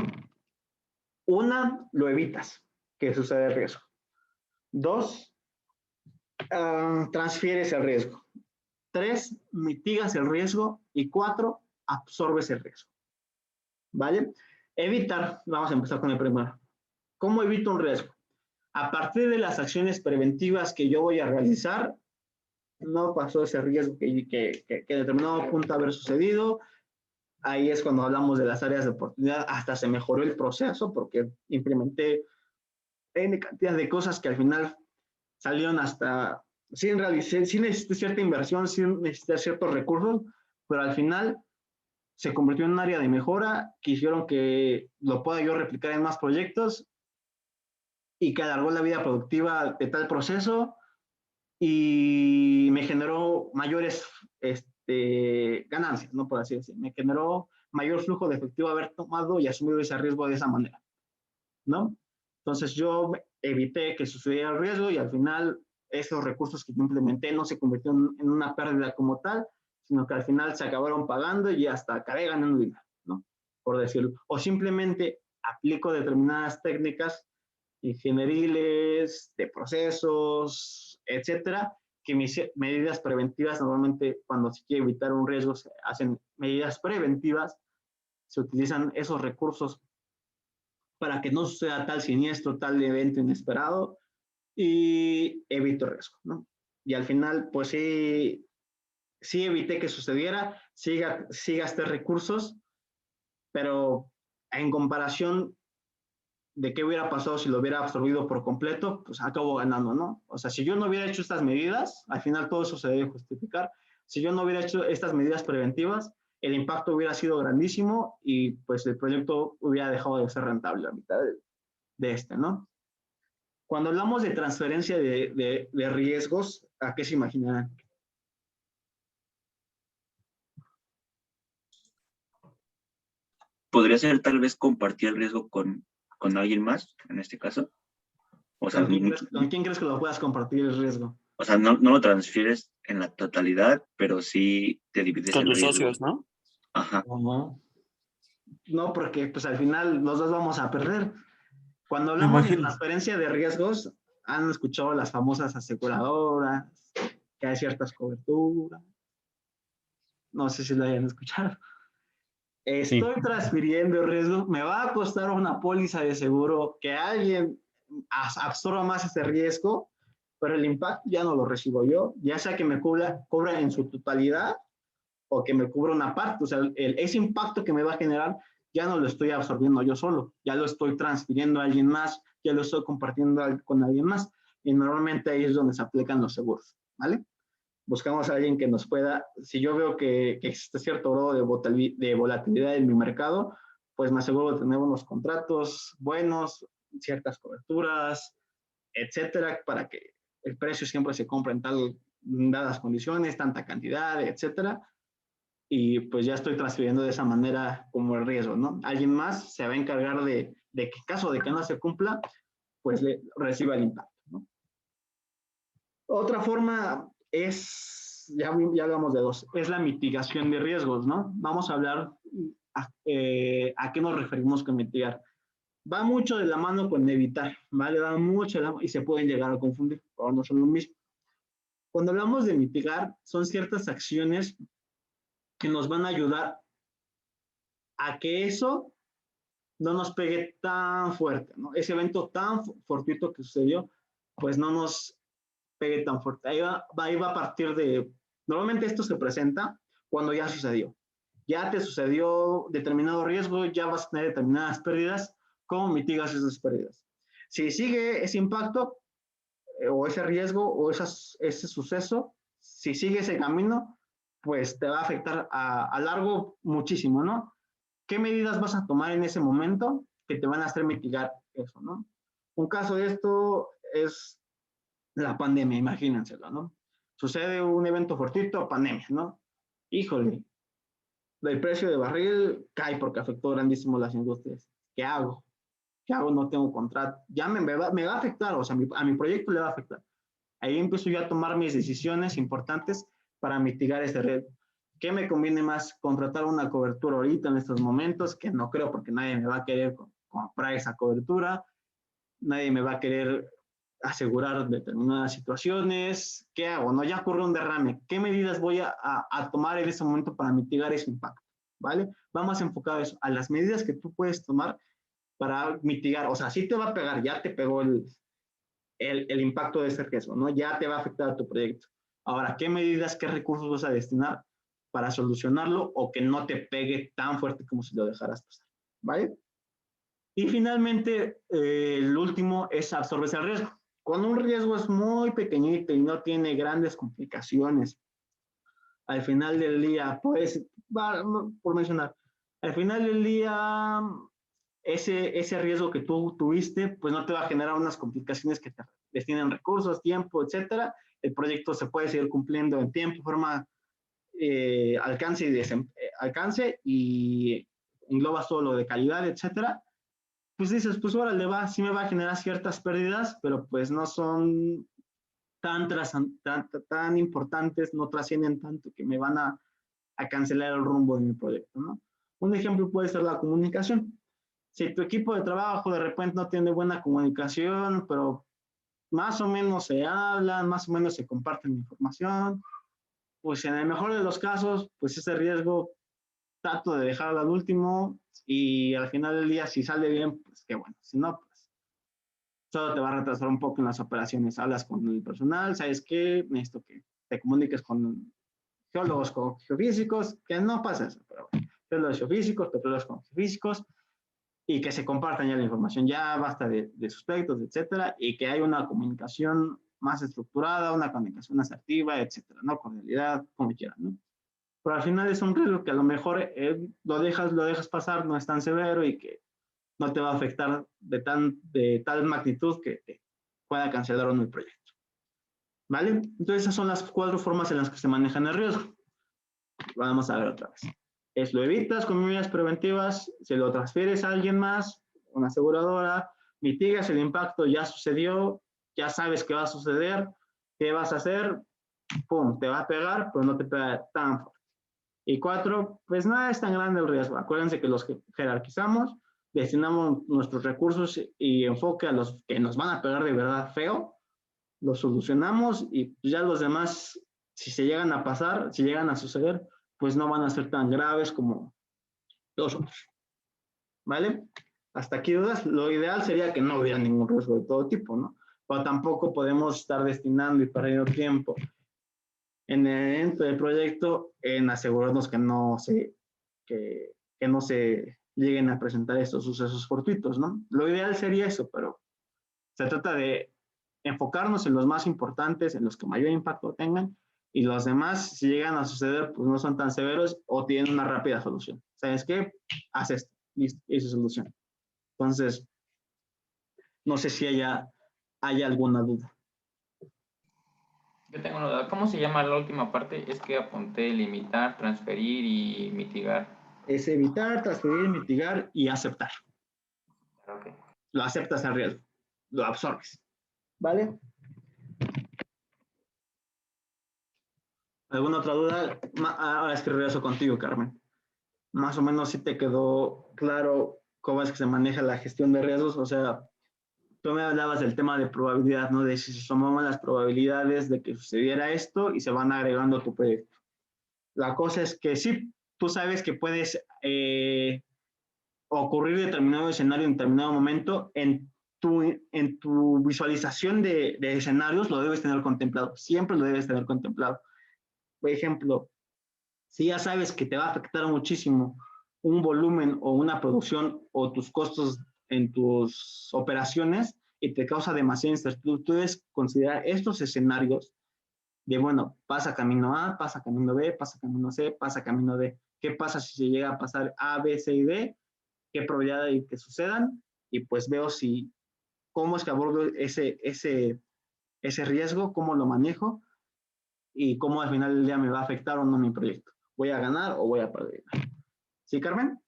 1, lo evitas, que suceda el riesgo. 2, transfieres el riesgo. 3, mitigas el riesgo. Y 4, absorbes el riesgo. ¿Vale? Evitar, vamos a empezar con el primero. ¿Cómo evito un riesgo? A partir de las acciones preventivas que yo voy a realizar, no pasó ese riesgo que en determinado punto haber sucedido. Ahí es cuando hablamos de las áreas de oportunidad. Hasta se mejoró el proceso porque implementé N cantidad de cosas que al final salieron hasta sin realizar, sin necesitar cierta inversión, sin necesitar ciertos recursos, pero al final se convirtió en un área de mejora que hicieron que lo pueda yo replicar en más proyectos y que alargó la vida productiva de tal proceso y me generó mayores ganancias, ¿no? Por así decirlo. Me generó mayor flujo de efectivo haber tomado y asumido ese riesgo de esa manera, ¿no? Entonces yo evité que sucediera el riesgo y al final esos recursos que yo implementé no se convirtieron en una pérdida como tal, sino que al final se acabaron pagando y hasta acabé ganando dinero, ¿no? Por decirlo. O simplemente aplico determinadas técnicas ingenieriles, de procesos, etcétera, que mis medidas preventivas, normalmente cuando se quiere evitar un riesgo, se hacen medidas preventivas, se utilizan esos recursos para que no suceda tal siniestro, tal evento inesperado y evito riesgo, ¿no? Y al final, pues sí evité que sucediera, sí gasté recursos, pero en comparación de qué hubiera pasado si lo hubiera absorbido por completo, pues acabo ganando, ¿no? O sea, si yo no hubiera hecho estas medidas, al final todo eso se debe justificar. Si yo no hubiera hecho estas medidas preventivas, el impacto hubiera sido grandísimo y pues el proyecto hubiera dejado de ser rentable a mitad de ¿no? Cuando hablamos de transferencia de riesgos, ¿a qué se imaginarán? ¿Podría ser tal vez compartir el riesgo con alguien más, en este caso? O sea, ¿Con quién crees que lo puedas compartir el riesgo? O sea, no lo transfieres en la totalidad, pero sí te divides Con el tus riesgo. socios, ¿no? Ajá. No, porque pues al final los dos vamos a perder. Cuando hablamos de transferencia de riesgos, han escuchado las famosas aseguradoras, que hay ciertas coberturas. No sé si lo hayan escuchado. Estoy transfiriendo el riesgo, me va a costar una póliza de seguro que alguien absorba más ese riesgo, pero el impacto ya no lo recibo yo, ya sea que me cubra en su totalidad o que me cubra una parte. O sea, ese impacto que me va a generar ya no lo estoy absorbiendo yo solo, ya lo estoy transfiriendo a alguien más, ya lo estoy compartiendo con alguien más, y normalmente ahí es donde se aplican los seguros, ¿vale? Buscamos a alguien que nos pueda, si yo veo que existe cierto grado de volatilidad en mi mercado, pues me aseguro de tener unos contratos buenos, ciertas coberturas, etcétera, para que el precio siempre se compre en dadas condiciones, tanta cantidad, etcétera, y pues ya estoy transfiriendo de esa manera como el riesgo, ¿no? Alguien más se va a encargar de que en caso de que no se cumpla, pues reciba el impacto, ¿no? Otra forma es, ya hablamos de dos, es la mitigación de riesgos, ¿no? Vamos a hablar a qué nos referimos con mitigar. Va mucho de la mano con evitar, ¿vale? Va mucho de la mano y se pueden llegar a confundir, pero no son lo mismo. Cuando hablamos de mitigar, son ciertas acciones que nos van a ayudar a que eso no nos pegue tan fuerte, ¿no? Ese evento tan fortuito que sucedió, pues no nos pegue tan fuerte. Ahí va a partir de, normalmente esto se presenta cuando ya sucedió. Ya te sucedió determinado riesgo, ya vas a tener determinadas pérdidas. ¿Cómo mitigas esas pérdidas? Si sigue ese impacto o ese riesgo o ese suceso, si sigue ese camino, pues te va a afectar a largo muchísimo, ¿no? ¿Qué medidas vas a tomar en ese momento que te van a hacer mitigar eso, ¿no? Un caso de esto es la pandemia, imagínenselo, ¿no? Sucede un evento fortuito, pandemia, ¿no? Híjole, el precio de barril cae porque afectó grandísimo las industrias. ¿Qué hago? ¿Qué hago? No tengo contrato. Ya me va a afectar, o sea, a mi proyecto le va a afectar. Ahí empiezo yo a tomar mis decisiones importantes para mitigar ese riesgo. ¿Qué me conviene más? ¿Contratar una cobertura ahorita en estos momentos? Que no creo porque nadie me va a querer comprar esa cobertura. Nadie me va a querer asegurar determinadas situaciones. ¿Qué hago? No, ya ocurrió un derrame. ¿Qué medidas voy a tomar en ese momento para mitigar ese impacto? ¿vale? Va más enfocado a eso, a las medidas que tú puedes tomar para mitigar, o sea, sí te va a pegar, ya te pegó el impacto de ese riesgo, ¿no? Ya te va a afectar a tu proyecto. Ahora, ¿qué medidas, qué recursos vas a destinar para solucionarlo o que no te pegue tan fuerte como si lo dejaras pasar, ¿vale? Y finalmente, el último es absorber el riesgo. Cuando un riesgo es muy pequeñito y no tiene grandes complicaciones, al final del día, pues, por mencionar, al final del día, ese riesgo que tú tuviste, pues no te va a generar unas complicaciones que te destinen recursos, tiempo, etcétera. El proyecto se puede seguir cumpliendo en tiempo, forma, alcance y engloba todo lo de calidad, etcétera. Pues dices, pues órale, sí me va a generar ciertas pérdidas, pero pues no son tan importantes, no trascienden tanto que me van a cancelar el rumbo de mi proyecto, ¿no? Un ejemplo puede ser la comunicación. Si tu equipo de trabajo de repente no tiene buena comunicación, pero más o menos se hablan, más o menos se comparten información, pues en el mejor de los casos, pues ese riesgo trato de dejarlo al último y al final del día, si sale bien, pues qué bueno. Si no, pues solo te va a retrasar un poco en las operaciones. Hablas con el personal, ¿sabes qué? Necesito que te comuniques con geólogos, con geofísicos, que no pasa eso, pero bueno, geólogos geofísicos, petroleros con geofísicos, y que se compartan ya la información, ya basta de suspectos, etcétera, y que haya una comunicación más estructurada, una comunicación asertiva, etcétera, ¿no? Cordialidad, como quieran, ¿no? Pero al final es un riesgo que a lo mejor lo dejas pasar, no es tan severo y que no te va a afectar de tal magnitud que te pueda cancelar o no el proyecto. ¿Vale? Entonces esas son las 4 formas en las que se manejan el riesgo. Vamos a ver otra vez. Lo evitas con medidas preventivas, se lo transfieres a alguien más, una aseguradora, mitigas el impacto, ya sucedió, ya sabes qué va a suceder, qué vas a hacer, pum, te va a pegar, pero no te pega tan fuerte. Y 4, pues no es tan grande el riesgo. Acuérdense que los jerarquizamos, destinamos nuestros recursos y enfoque a los que nos van a pegar de verdad feo, los solucionamos y ya los demás, si se llegan a pasar, si llegan a suceder, pues no van a ser tan graves como los otros. ¿Vale? Hasta aquí dudas. Lo ideal sería que no hubiera ningún riesgo de todo tipo, ¿no? Pero tampoco podemos estar destinando y perdiendo tiempo dentro del proyecto en asegurarnos que no se lleguen a presentar estos sucesos fortuitos, ¿no? Lo ideal sería eso, pero se trata de enfocarnos en los más importantes, en los que mayor impacto tengan, y los demás, si llegan a suceder, pues no son tan severos o tienen una rápida solución. ¿Sabes qué? Haz esto, listo, esa solución. Entonces, no sé si haya alguna duda. Yo tengo una duda. ¿Cómo se llama la última parte? Es que apunté limitar, transferir y mitigar. Es evitar, transferir, mitigar y aceptar. Okay. Lo aceptas al riesgo, lo absorbes. ¿Vale? ¿Alguna otra duda? Ahora es que regreso contigo, Carmen. Más o menos si te quedó claro cómo es que se maneja la gestión de riesgos. O sea, tú me hablabas del tema de probabilidad, ¿no? De si sumamos las probabilidades de que sucediera esto y se van agregando a tu proyecto. La cosa es que sí, tú sabes que puedes ocurrir determinado escenario en determinado momento. En tu visualización de escenarios lo debes tener contemplado. Siempre lo debes tener contemplado. Por ejemplo, si ya sabes que te va a afectar muchísimo un volumen o una producción o tus costos en tus operaciones y te causa demasiada incertidumbre, tú debes considerar estos escenarios de, bueno, pasa camino A, pasa camino B, pasa camino C, pasa camino D. ¿Qué pasa si se llega a pasar A, B, C y D? ¿Qué probabilidad hay que sucedan? Y pues veo cómo es que abordo ese riesgo, cómo lo manejo y cómo al final del día me va a afectar o no mi proyecto. ¿Voy a ganar o voy a perder? ¿Sí, Carmen?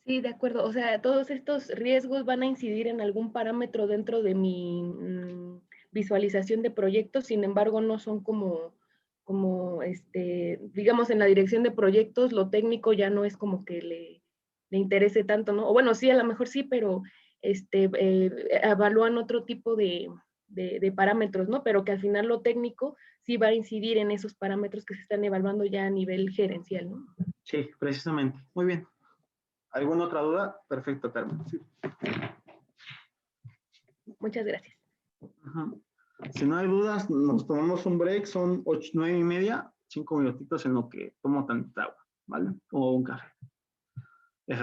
Sí, de acuerdo. O sea, todos estos riesgos van a incidir en algún parámetro dentro de mi visualización de proyectos, sin embargo, no son como digamos, en la dirección de proyectos, lo técnico ya no es como que le interese tanto, ¿no? O bueno, sí, a lo mejor sí, pero evalúan otro tipo de de parámetros, ¿no? Pero que al final lo técnico sí va a incidir en esos parámetros que se están evaluando ya a nivel gerencial, ¿no? Sí, precisamente. Muy bien. ¿Alguna otra duda? Perfecto, Carmen. Sí. Muchas gracias. Ujú. Si no hay dudas, nos tomamos un break, son 8, 9:30, 5 minutitos en lo que tomo tanta agua, ¿vale? O un café.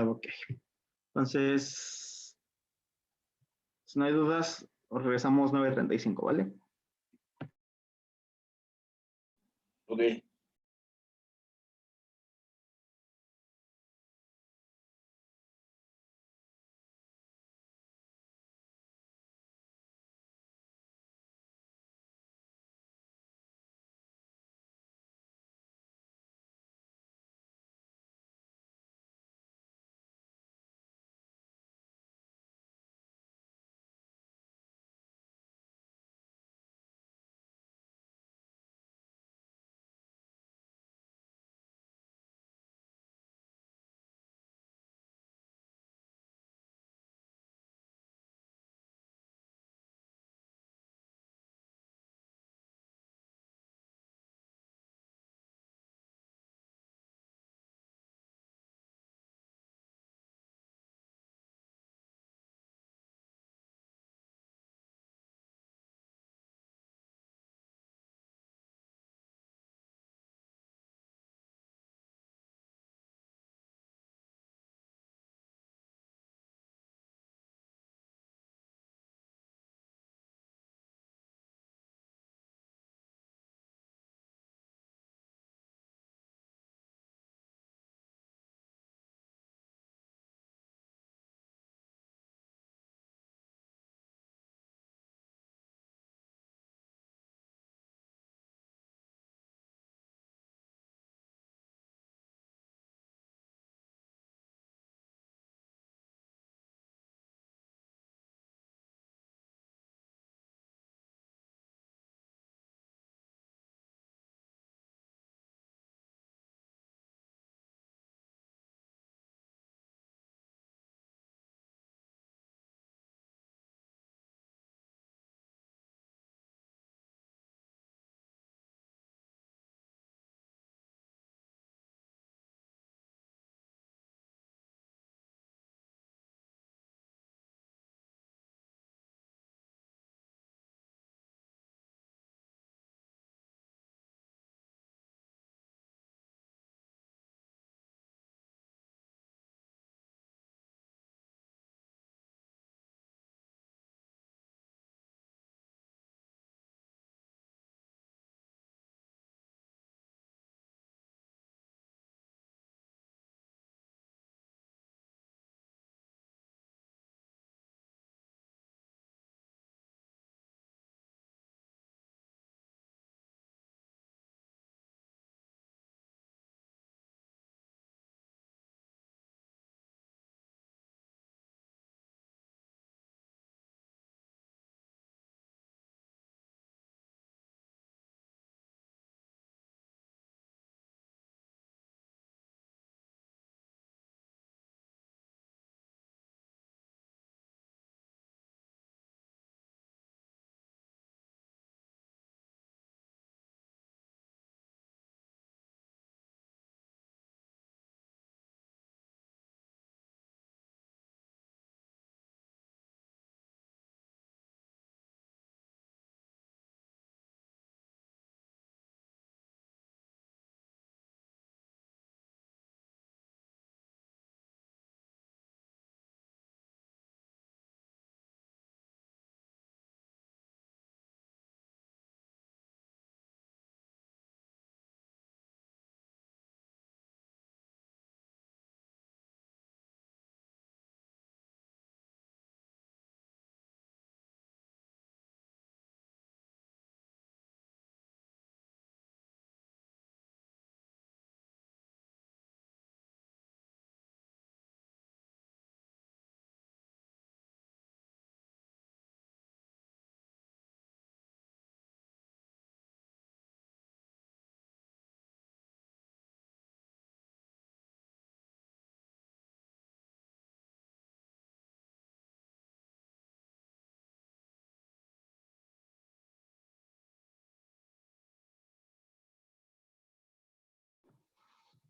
Ok. Entonces, si no hay dudas, regresamos 9:35, ¿vale? Ok.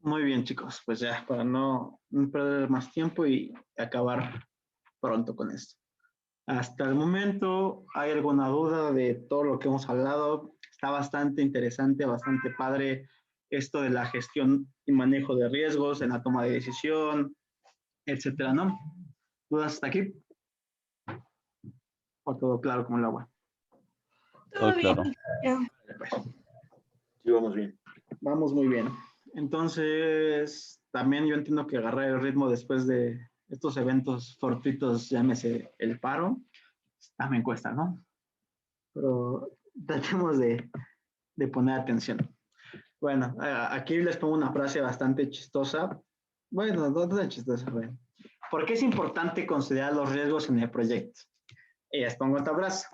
Muy bien, chicos, pues ya, para no perder más tiempo y acabar pronto con esto. Hasta el momento, ¿hay alguna duda de todo lo que hemos hablado? Está bastante interesante, bastante padre esto de la gestión y manejo de riesgos en la toma de decisión, etcétera, ¿no? ¿Dudas hasta aquí? ¿O todo claro como el agua? Todo claro. Sí, vamos bien. Vamos muy bien. Entonces, también yo entiendo que agarrar el ritmo después de estos eventos fortuitos, llámese el paro, también cuesta, ¿no? Pero tratemos de poner atención. Bueno, aquí les pongo una frase bastante chistosa. Bueno, no tan chistosa, bueno. ¿Por qué es importante considerar los riesgos en el proyecto? Y les pongo esta frase.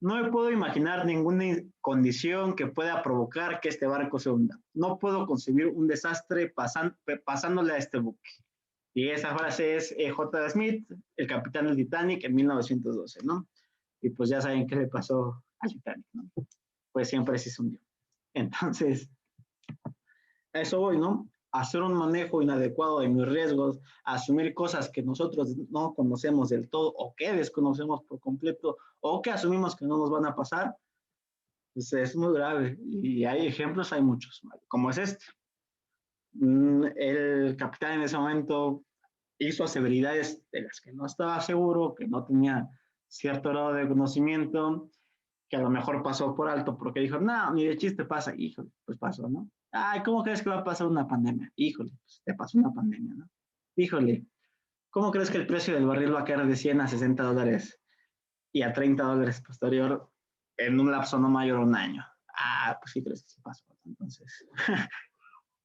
No me puedo imaginar ninguna condición que pueda provocar que este barco se hunda. No puedo concebir un desastre pasándole a este buque. Y esa frase es J. Smith, el capitán del Titanic en 1912, ¿no? Y pues ya saben qué le pasó al Titanic, ¿no? Pues siempre se hundió. Entonces, a eso voy, ¿no? Hacer un manejo inadecuado de mis riesgos, asumir cosas que nosotros no conocemos del todo o que desconocemos por completo o que asumimos que no nos van a pasar, pues es muy grave. Y hay ejemplos, hay muchos, ¿vale? Como es este. El capitán en ese momento hizo severidades de las que no estaba seguro, que no tenía cierto grado de conocimiento, que a lo mejor pasó por alto porque dijo, no, ni de chiste pasa. Híjole, pues pasó, ¿no? Ay, ¿cómo crees que va a pasar una pandemia? Híjole, pues te pasó una pandemia, ¿no? Híjole, ¿cómo crees que el precio del barril va a caer de 100 a 60 dólares y a 30 dólares posterior en un lapso no mayor a un año? Ah, pues sí crees que sí pasó. Entonces,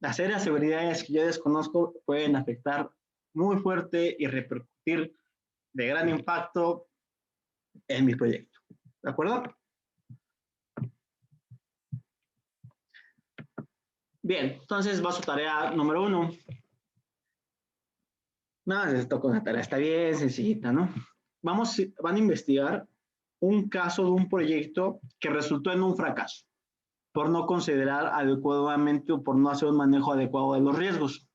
las serias severidades que yo desconozco pueden afectar muy fuerte y repercutir de gran impacto en mi proyecto. ¿De acuerdo? Bien, entonces va su tarea número 1. Nada, les toca una tarea, está bien sencillita, ¿no? Van a investigar un caso de un proyecto que resultó en un fracaso por no considerar adecuadamente o por no hacer un manejo adecuado de los riesgos.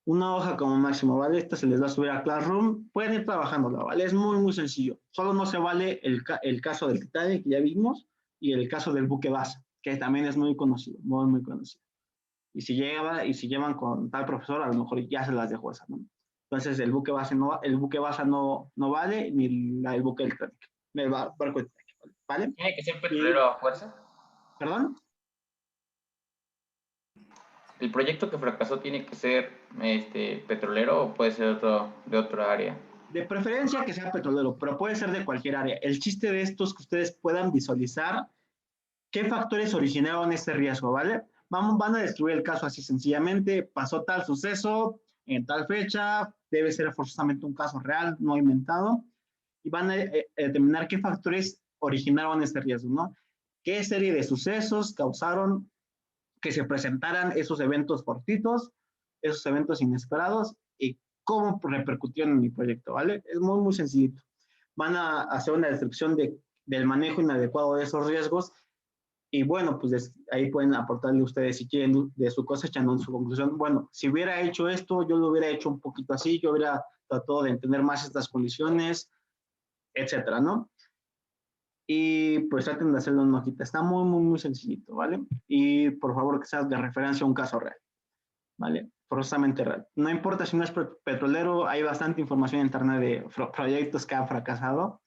Una hoja como máximo, ¿vale? Esta se les va a subir a Classroom. Pueden ir trabajándola, ¿vale? Es muy, muy sencillo. Solo no se vale el caso del Titanic, que ya vimos, y el caso del buque Basa, que también es muy conocido, muy, muy conocido. Y si llevan con tal profesor, a lo mejor ya se las dejó esa, ¿no? Entonces el buque base no vale, ni el buque del Titanic. El barco del Titanic, ¿vale? ¿Tiene que ser petrolero a fuerza? ¿Perdón? ¿El proyecto que fracasó tiene que ser petrolero o puede ser de otra área? De preferencia que sea petrolero, pero puede ser de cualquier área. El chiste de esto es que ustedes puedan visualizar qué factores originaron este riesgo, ¿vale? Van a describir el caso así sencillamente, pasó tal suceso en tal fecha, debe ser forzosamente un caso real, no inventado, y van a determinar qué factores originaron este riesgo, ¿no? ¿Qué serie de sucesos causaron que se presentaran esos eventos fortuitos, esos eventos inesperados, y cómo repercutieron en mi proyecto, ¿vale? Es muy, muy sencillito. Van a hacer una descripción del manejo inadecuado de esos riesgos y bueno, pues ahí pueden aportarle ustedes si quieren de su cosecha, ¿no? En su conclusión, bueno, si hubiera hecho esto, yo lo hubiera hecho un poquito así, yo hubiera tratado de entender más estas condiciones, etcétera, ¿no? Y pues traten de hacerlo en una hojita. Está muy, muy, muy sencillito, ¿vale? Y por favor que sea de referencia a un caso real, ¿vale? Forzosamente real. No importa si no es petrolero, hay bastante información en internet de proyectos que han fracasado.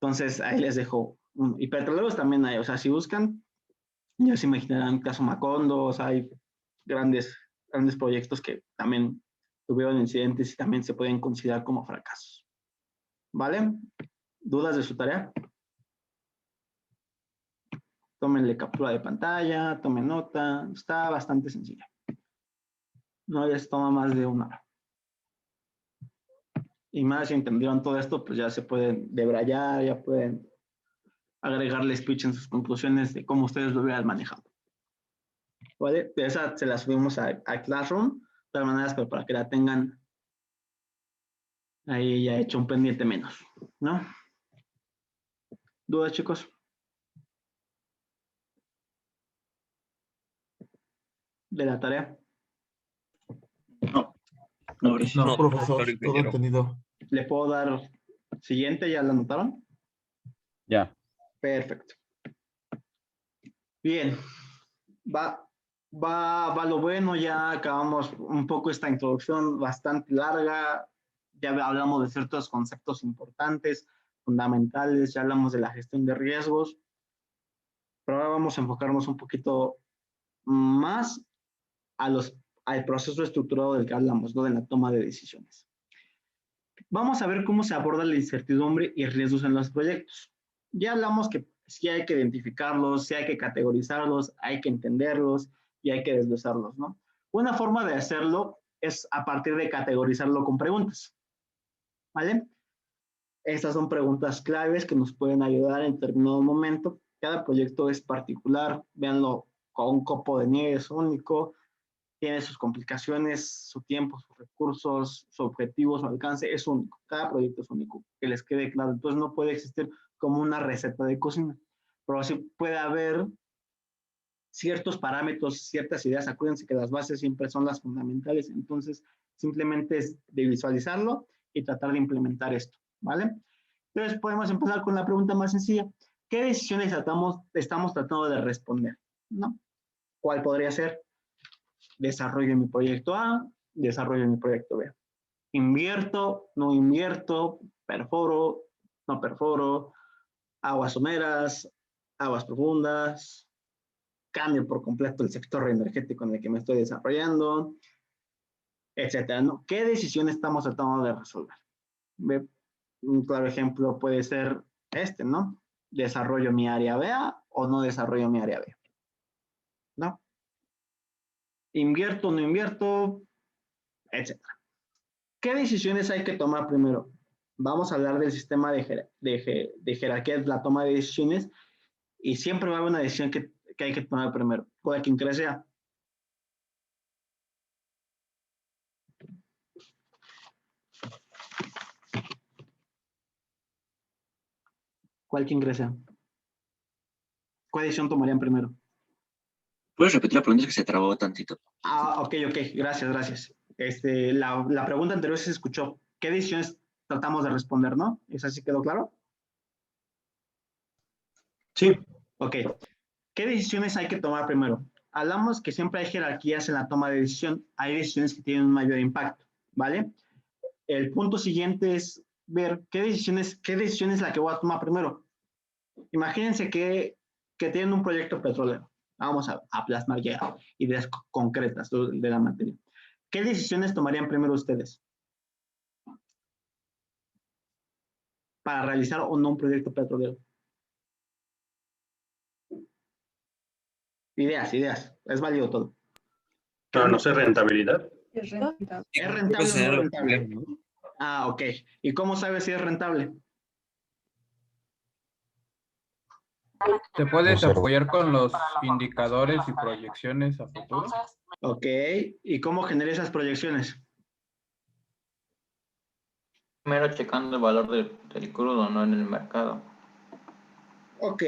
Entonces ahí les dejo. Y petroleros también hay, o sea, si buscan, ya se imaginarán caso Macondo, o sea, hay grandes proyectos que también tuvieron incidentes y también se pueden considerar como fracasos. ¿Vale? ¿Dudas de su tarea? Tómenle captura de pantalla, tomen nota, está bastante sencilla. No les toma más de 1 hora. Y más si entendieron todo esto, pues ya se pueden debrayar, ya pueden agregarle speech en sus conclusiones de cómo ustedes lo hubieran manejado. ¿Vale? De esa se la subimos a Classroom, de todas maneras, pero para que la tengan ahí ya hecho un pendiente menos, ¿no? ¿Dudas, chicos? de la tarea? No, gracias. No, No, profesor, claro, todo ingeniero. entendido. ¿Le puedo dar siguiente? ¿Ya la anotaron? Ya. Perfecto. Bien. Va lo bueno, ya acabamos un poco esta introducción bastante larga, ya hablamos de ciertos conceptos importantes, fundamentales, ya hablamos de la gestión de riesgos, pero ahora vamos a enfocarnos un poquito más al proceso estructurado del que hablamos, ¿no? De la toma de decisiones. Vamos a ver cómo se aborda la incertidumbre y riesgos en los proyectos. Ya hablamos que sí hay que identificarlos, sí hay que categorizarlos, hay que entenderlos y hay que desglosarlos, ¿no? Una forma de hacerlo es a partir de categorizarlo con preguntas, ¿vale? Estas son preguntas claves que nos pueden ayudar en determinado momento. Cada proyecto es particular, véanlo con un copo de nieve, es único, tiene sus complicaciones, su tiempo, sus recursos, su objetivo, su alcance, es único. Cada proyecto es único, que les quede claro. Entonces no puede existir como una receta de cocina, pero sí puede haber ciertos parámetros, ciertas ideas. Acuérdense que las bases siempre son las fundamentales, entonces simplemente es de visualizarlo y tratar de implementar esto, ¿vale? Entonces podemos empezar con la pregunta más sencilla. ¿Qué decisiones estamos tratando de responder? ¿No? ¿Cuál podría ser? Desarrollo mi proyecto A, desarrollo mi proyecto B. Invierto, no invierto, perforo, no perforo, aguas someras, aguas profundas, cambio por completo el sector energético en el que me estoy desarrollando, etcétera, ¿no? ¿Qué decisión estamos tratando de resolver? Un claro ejemplo puede ser este, ¿no? ¿Desarrollo mi área A o no desarrollo mi área B? ¿No? ¿Invierto, no invierto? Etcétera. ¿Qué decisiones hay que tomar primero? Vamos a hablar del sistema de jerarquía de la toma de decisiones y siempre va a haber una decisión que hay que tomar primero. ¿Cuál quien cree sea? ¿Cuál quien cree sea? ¿Cuál decisión tomarían primero? ¿Puedes repetir la pregunta? Es que se trabó tantito. Ok, gracias. La pregunta anterior se escuchó. ¿Qué decisiones tratamos de responder, no? ¿Esa sí quedó claro? Sí. Ok. ¿Qué decisiones hay que tomar primero? Hablamos que siempre hay jerarquías en la toma de decisión. Hay decisiones que tienen un mayor impacto, ¿vale? El punto siguiente es ver qué decisión es la que voy a tomar primero. Imagínense que tienen un proyecto petrolero. Vamos a plasmar ya ideas concretas de la materia. ¿Qué decisiones tomarían primero ustedes para realizar o no un proyecto petrolero? Ideas. Es válido todo. Para no ser rentabilidad. Es rentable. ¿Es rentable o no rentable? Ah, ok. ¿Y cómo sabes si es rentable? ¿Te puedes apoyar con los indicadores y proyecciones a futuro? Ok. ¿Y cómo genera esas proyecciones? Primero checando el valor del crudo, no en el mercado. Ok.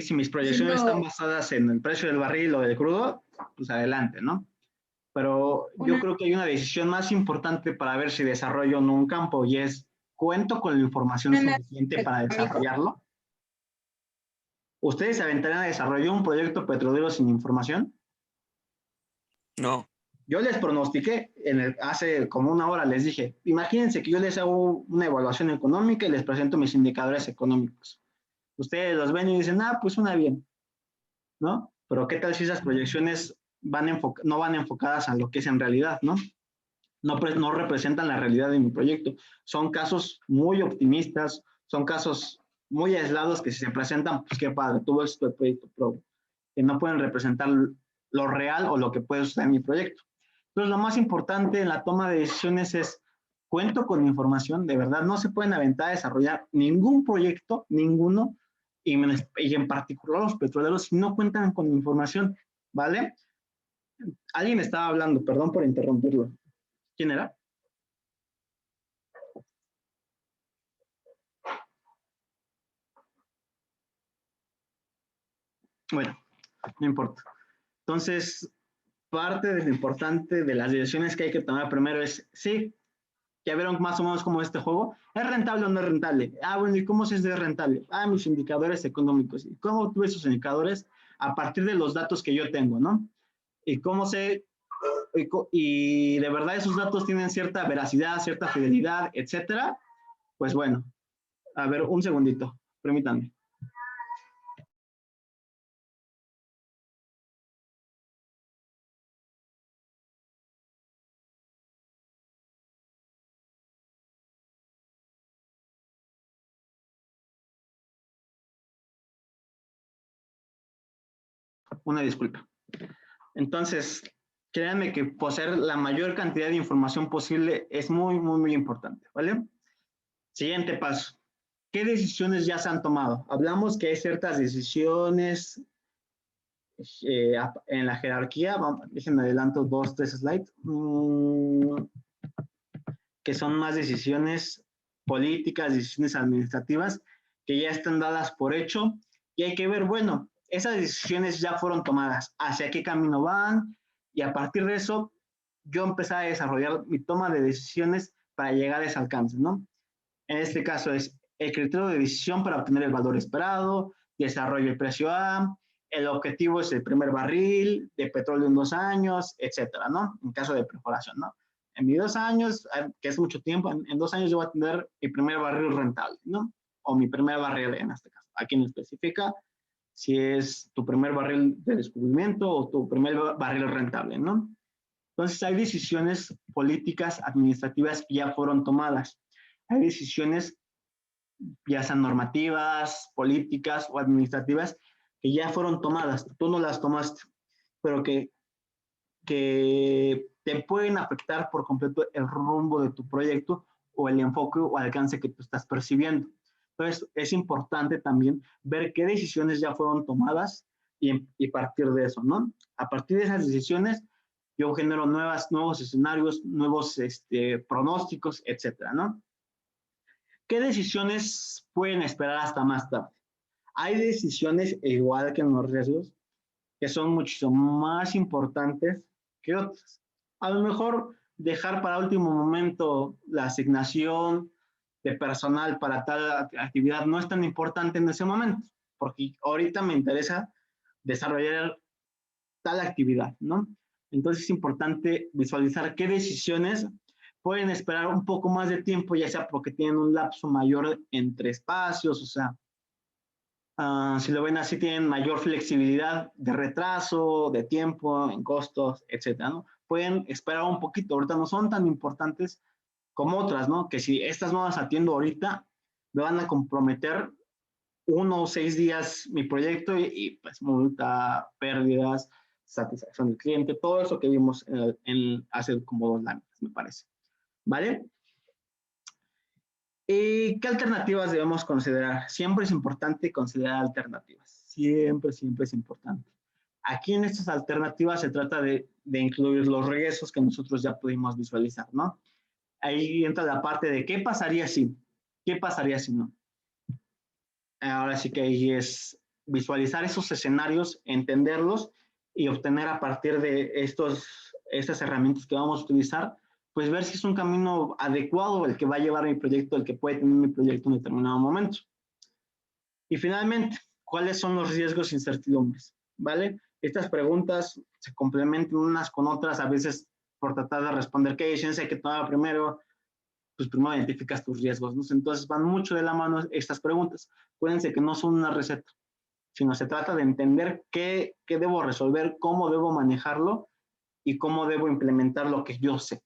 Si mis proyecciones están basadas en el precio del barril o del crudo, pues adelante, ¿no? Pero yo creo que hay una decisión más importante para ver si desarrollo o no un campo y es, ¿cuento con la información suficiente para desarrollarlo? ¿Ustedes se aventarían a desarrollar un proyecto petrolero sin información? No. Yo les pronostiqué hace como una hora, les dije, imagínense que yo les hago una evaluación económica y les presento mis indicadores económicos. Ustedes los ven y dicen, pues suena bien, ¿no? Pero ¿qué tal si esas proyecciones no van enfocadas a lo que es en realidad, ¿no? No representan la realidad de mi proyecto. Son casos muy optimistas, son casos muy aislados que si se presentan, pues qué padre, tuvo éxito el proyecto, pero que no pueden representar lo real o lo que puede suceder en mi proyecto. Entonces, lo más importante en la toma de decisiones es, cuento con información, de verdad, no se pueden aventar a desarrollar ningún proyecto, ninguno, y en particular los petroleros, si no cuentan con información, ¿vale? Alguien estaba hablando, perdón por interrumpirlo. ¿Quién era? Bueno, no importa. Entonces, parte de lo importante de las decisiones que hay que tomar primero es, sí, ya vieron más o menos cómo es este juego, ¿es rentable o no es rentable? Ah, bueno, ¿y cómo sé si es rentable? Ah, mis indicadores económicos. ¿Y cómo obtuve esos indicadores? A partir de los datos que yo tengo, ¿no? Y cómo sé, y de verdad esos datos tienen cierta veracidad, cierta fidelidad, etcétera. Pues bueno, a ver, un segundito, permítanme. Una disculpa. Entonces, créanme que poseer la mayor cantidad de información posible es muy, muy, muy importante, ¿vale? Siguiente paso. ¿Qué decisiones ya se han tomado? Hablamos que hay ciertas decisiones en la jerarquía. Déjenme adelanto 2, 3 slides. Que son más decisiones políticas, decisiones administrativas, que ya están dadas por hecho. Y hay que ver, bueno, esas decisiones ya fueron tomadas, hacia qué camino van, y a partir de eso, yo empecé a desarrollar mi toma de decisiones para llegar a ese alcance, ¿no? En este caso es el criterio de decisión para obtener el valor esperado, desarrollo el precio A, el objetivo es el primer barril de petróleo en 2 años, etcétera, ¿no? En caso de perforación, ¿no? En mis 2 años, que es mucho tiempo, en 2 años yo voy a tener mi primer barril rentable, ¿no? O mi primer barril en este caso. Aquí no especifica si es tu primer barril de descubrimiento o tu primer barril rentable, ¿no? Entonces hay decisiones políticas, administrativas que ya fueron tomadas. Hay decisiones, ya sean normativas, políticas o administrativas, que ya fueron tomadas. Tú no las tomaste, pero que te pueden afectar por completo el rumbo de tu proyecto o el enfoque o alcance que tú estás percibiendo. Entonces, es importante también ver qué decisiones ya fueron tomadas y partir de eso, ¿no? A partir de esas decisiones, yo genero nuevos escenarios, nuevos pronósticos, etcétera, ¿no? ¿Qué decisiones pueden esperar hasta más tarde? Hay decisiones, igual que en los riesgos, que son mucho más importantes que otras. A lo mejor dejar para último momento la asignación de personal para tal actividad no es tan importante en ese momento, porque ahorita me interesa desarrollar tal actividad, ¿no? Entonces es importante visualizar qué decisiones pueden esperar un poco más de tiempo, ya sea porque tienen un lapso mayor entre espacios, o sea, si lo ven así, tienen mayor flexibilidad de retraso, de tiempo, en costos, etcétera, ¿no? Pueden esperar un poquito, ahorita no son tan importantes como otras, ¿no? Que si estas no las atiendo ahorita, me van a comprometer 1 o 6 días mi proyecto y pues multa, pérdidas, satisfacción del cliente, todo eso que vimos hace como 2 láminas, me parece. ¿Vale? ¿Qué alternativas debemos considerar? Siempre es importante considerar alternativas. Siempre, siempre es importante. Aquí en estas alternativas se trata de incluir los riesgos que nosotros ya pudimos visualizar, ¿no? Ahí entra la parte de qué pasaría si, qué pasaría si no. Ahora sí que ahí es visualizar esos escenarios, entenderlos y obtener a partir de estas herramientas que vamos a utilizar, pues ver si es un camino adecuado el que va a llevar mi proyecto, el que puede tener mi proyecto en determinado momento. Y finalmente, ¿cuáles son los riesgos e incertidumbres? ¿Vale? Estas preguntas se complementan unas con otras, a veces por tratar de responder qué decisión hay que tomar primero, pues primero identificas tus riesgos, ¿no? Entonces van mucho de la mano estas preguntas. Acuérdense que no son una receta, sino se trata de entender qué debo resolver, cómo debo manejarlo y cómo debo implementar lo que yo sé.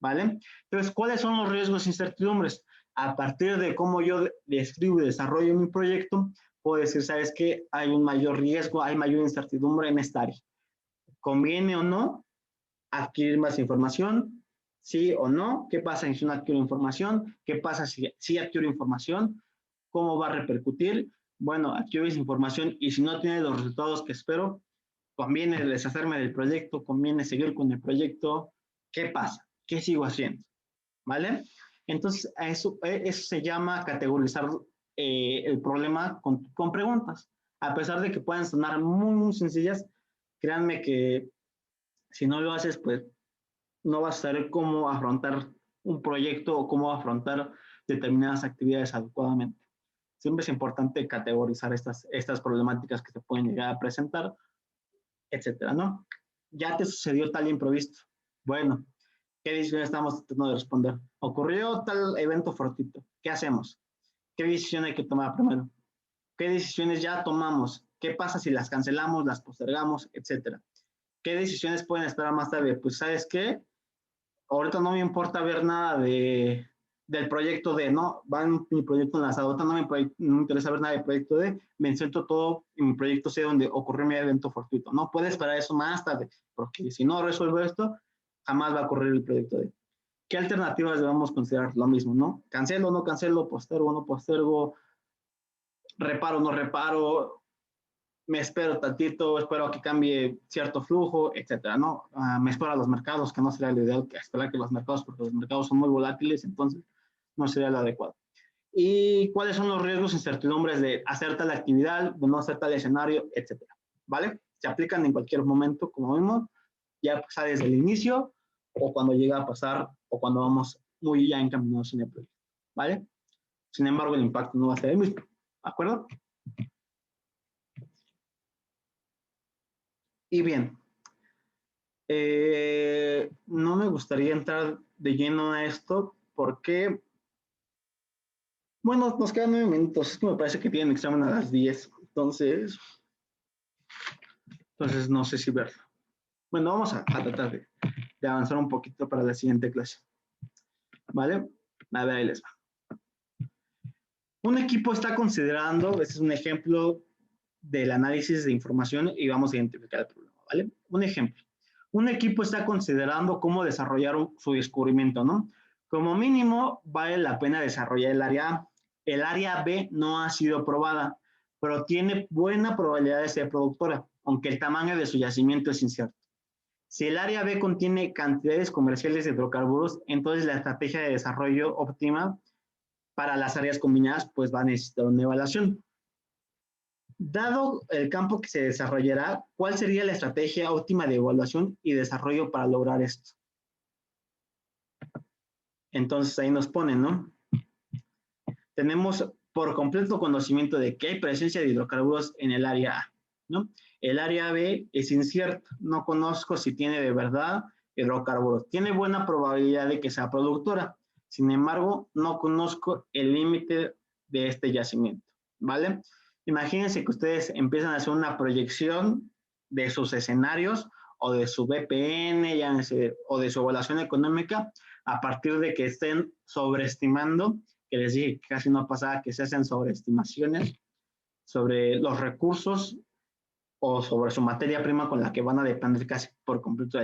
¿Vale? Entonces, ¿cuáles son los riesgos e incertidumbres? A partir de cómo yo describo y desarrollo mi proyecto, puedo decir, ¿sabes qué? Hay un mayor riesgo, hay mayor incertidumbre en esta área. ¿Conviene o no adquirir más información? ¿Sí o no? ¿Qué pasa si no adquiero información? ¿Qué pasa si adquiero información? ¿Cómo va a repercutir? Bueno, adquiero esa información y si no tiene los resultados que espero, ¿conviene deshacerme del proyecto? ¿Conviene seguir con el proyecto? ¿Qué pasa? ¿Qué sigo haciendo? ¿Vale? Entonces, eso se llama categorizar el problema con preguntas. A pesar de que puedan sonar muy, muy sencillas, créanme que Si no lo haces, pues no vas a saber cómo afrontar un proyecto o cómo afrontar determinadas actividades adecuadamente. Siempre es importante categorizar estas problemáticas que se pueden llegar a presentar, etcétera, ¿no? Ya te sucedió tal imprevisto. Bueno, ¿qué decisión estamos tratando de responder? Ocurrió tal evento fortuito. ¿Qué hacemos? ¿Qué decisión hay que tomar primero? ¿Qué decisiones ya tomamos? ¿Qué pasa si las cancelamos, las postergamos, etcétera? ¿Qué decisiones pueden esperar más tarde? Pues, ¿sabes qué? Ahorita no me importa ver nada del proyecto D, ¿no? Va en mi proyecto enlazado. Ahorita no me interesa ver nada del proyecto D. Me centro todo en mi proyecto C, donde ocurrió mi evento fortuito. No puede esperar eso más tarde, porque si no resuelvo esto, jamás va a ocurrir el proyecto D. ¿Qué alternativas debemos considerar? Lo mismo, ¿no? ¿Cancelo o no cancelo? ¿Postergo o no postergo? ¿Reparo o no reparo? Me espero tantito, espero que cambie cierto flujo, etcétera, ¿no? Me espero a los mercados, que no sería lo ideal que esperar que los mercados, porque los mercados son muy volátiles, entonces no sería lo adecuado. ¿Y cuáles son los riesgos e incertidumbres de hacer tal actividad, de no hacer tal escenario, etcétera? ¿Vale? Se aplican en cualquier momento, como vimos, ya sea desde el inicio o cuando llega a pasar o cuando vamos muy ya encaminados en el proyecto, ¿vale? Sin embargo, el impacto no va a ser el mismo, ¿de acuerdo? Y bien, no me gustaría entrar de lleno a esto porque, bueno, nos quedan 9 minutos, es que me parece que tienen examen a las 10, entonces no sé si verlo. Bueno, vamos a tratar de avanzar un poquito para la siguiente clase, ¿vale? A ver, ahí les va. Un equipo está considerando, este es un ejemplo del análisis de información y vamos a identificar el problema, ¿vale? Un ejemplo. Un equipo está considerando cómo desarrollar su descubrimiento, ¿no? Como mínimo, vale la pena desarrollar el área A. El área B no ha sido probada, pero tiene buena probabilidad de ser productora, aunque el tamaño de su yacimiento es incierto. Si el área B contiene cantidades comerciales de hidrocarburos, entonces la estrategia de desarrollo óptima para las áreas combinadas pues va a necesitar una evaluación. Dado el campo que se desarrollará, ¿cuál sería la estrategia óptima de evaluación y desarrollo para lograr esto? Entonces ahí nos ponen, ¿no? Tenemos por completo conocimiento de que hay presencia de hidrocarburos en el área A, ¿no? El área B es incierto, no conozco si tiene de verdad hidrocarburos. Tiene buena probabilidad de que sea productora, sin embargo, no conozco el límite de este yacimiento, ¿vale? Imagínense que ustedes empiezan a hacer una proyección de sus escenarios o de su BPN, o de su evaluación económica, a partir de que estén sobreestimando, que les dije que casi no pasaba que se hacen sobreestimaciones sobre los recursos o sobre su materia prima con la que van a depender casi por completo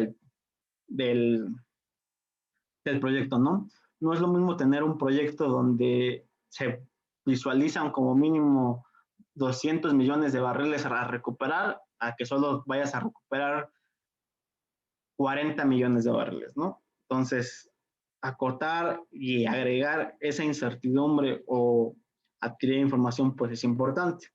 del proyecto, ¿no? No es lo mismo tener un proyecto donde se visualizan como mínimo 200 millones de barriles a recuperar, a que solo vayas a recuperar 40 millones de barriles, ¿no? Entonces, acotar y agregar esa incertidumbre o adquirir información, pues es importante.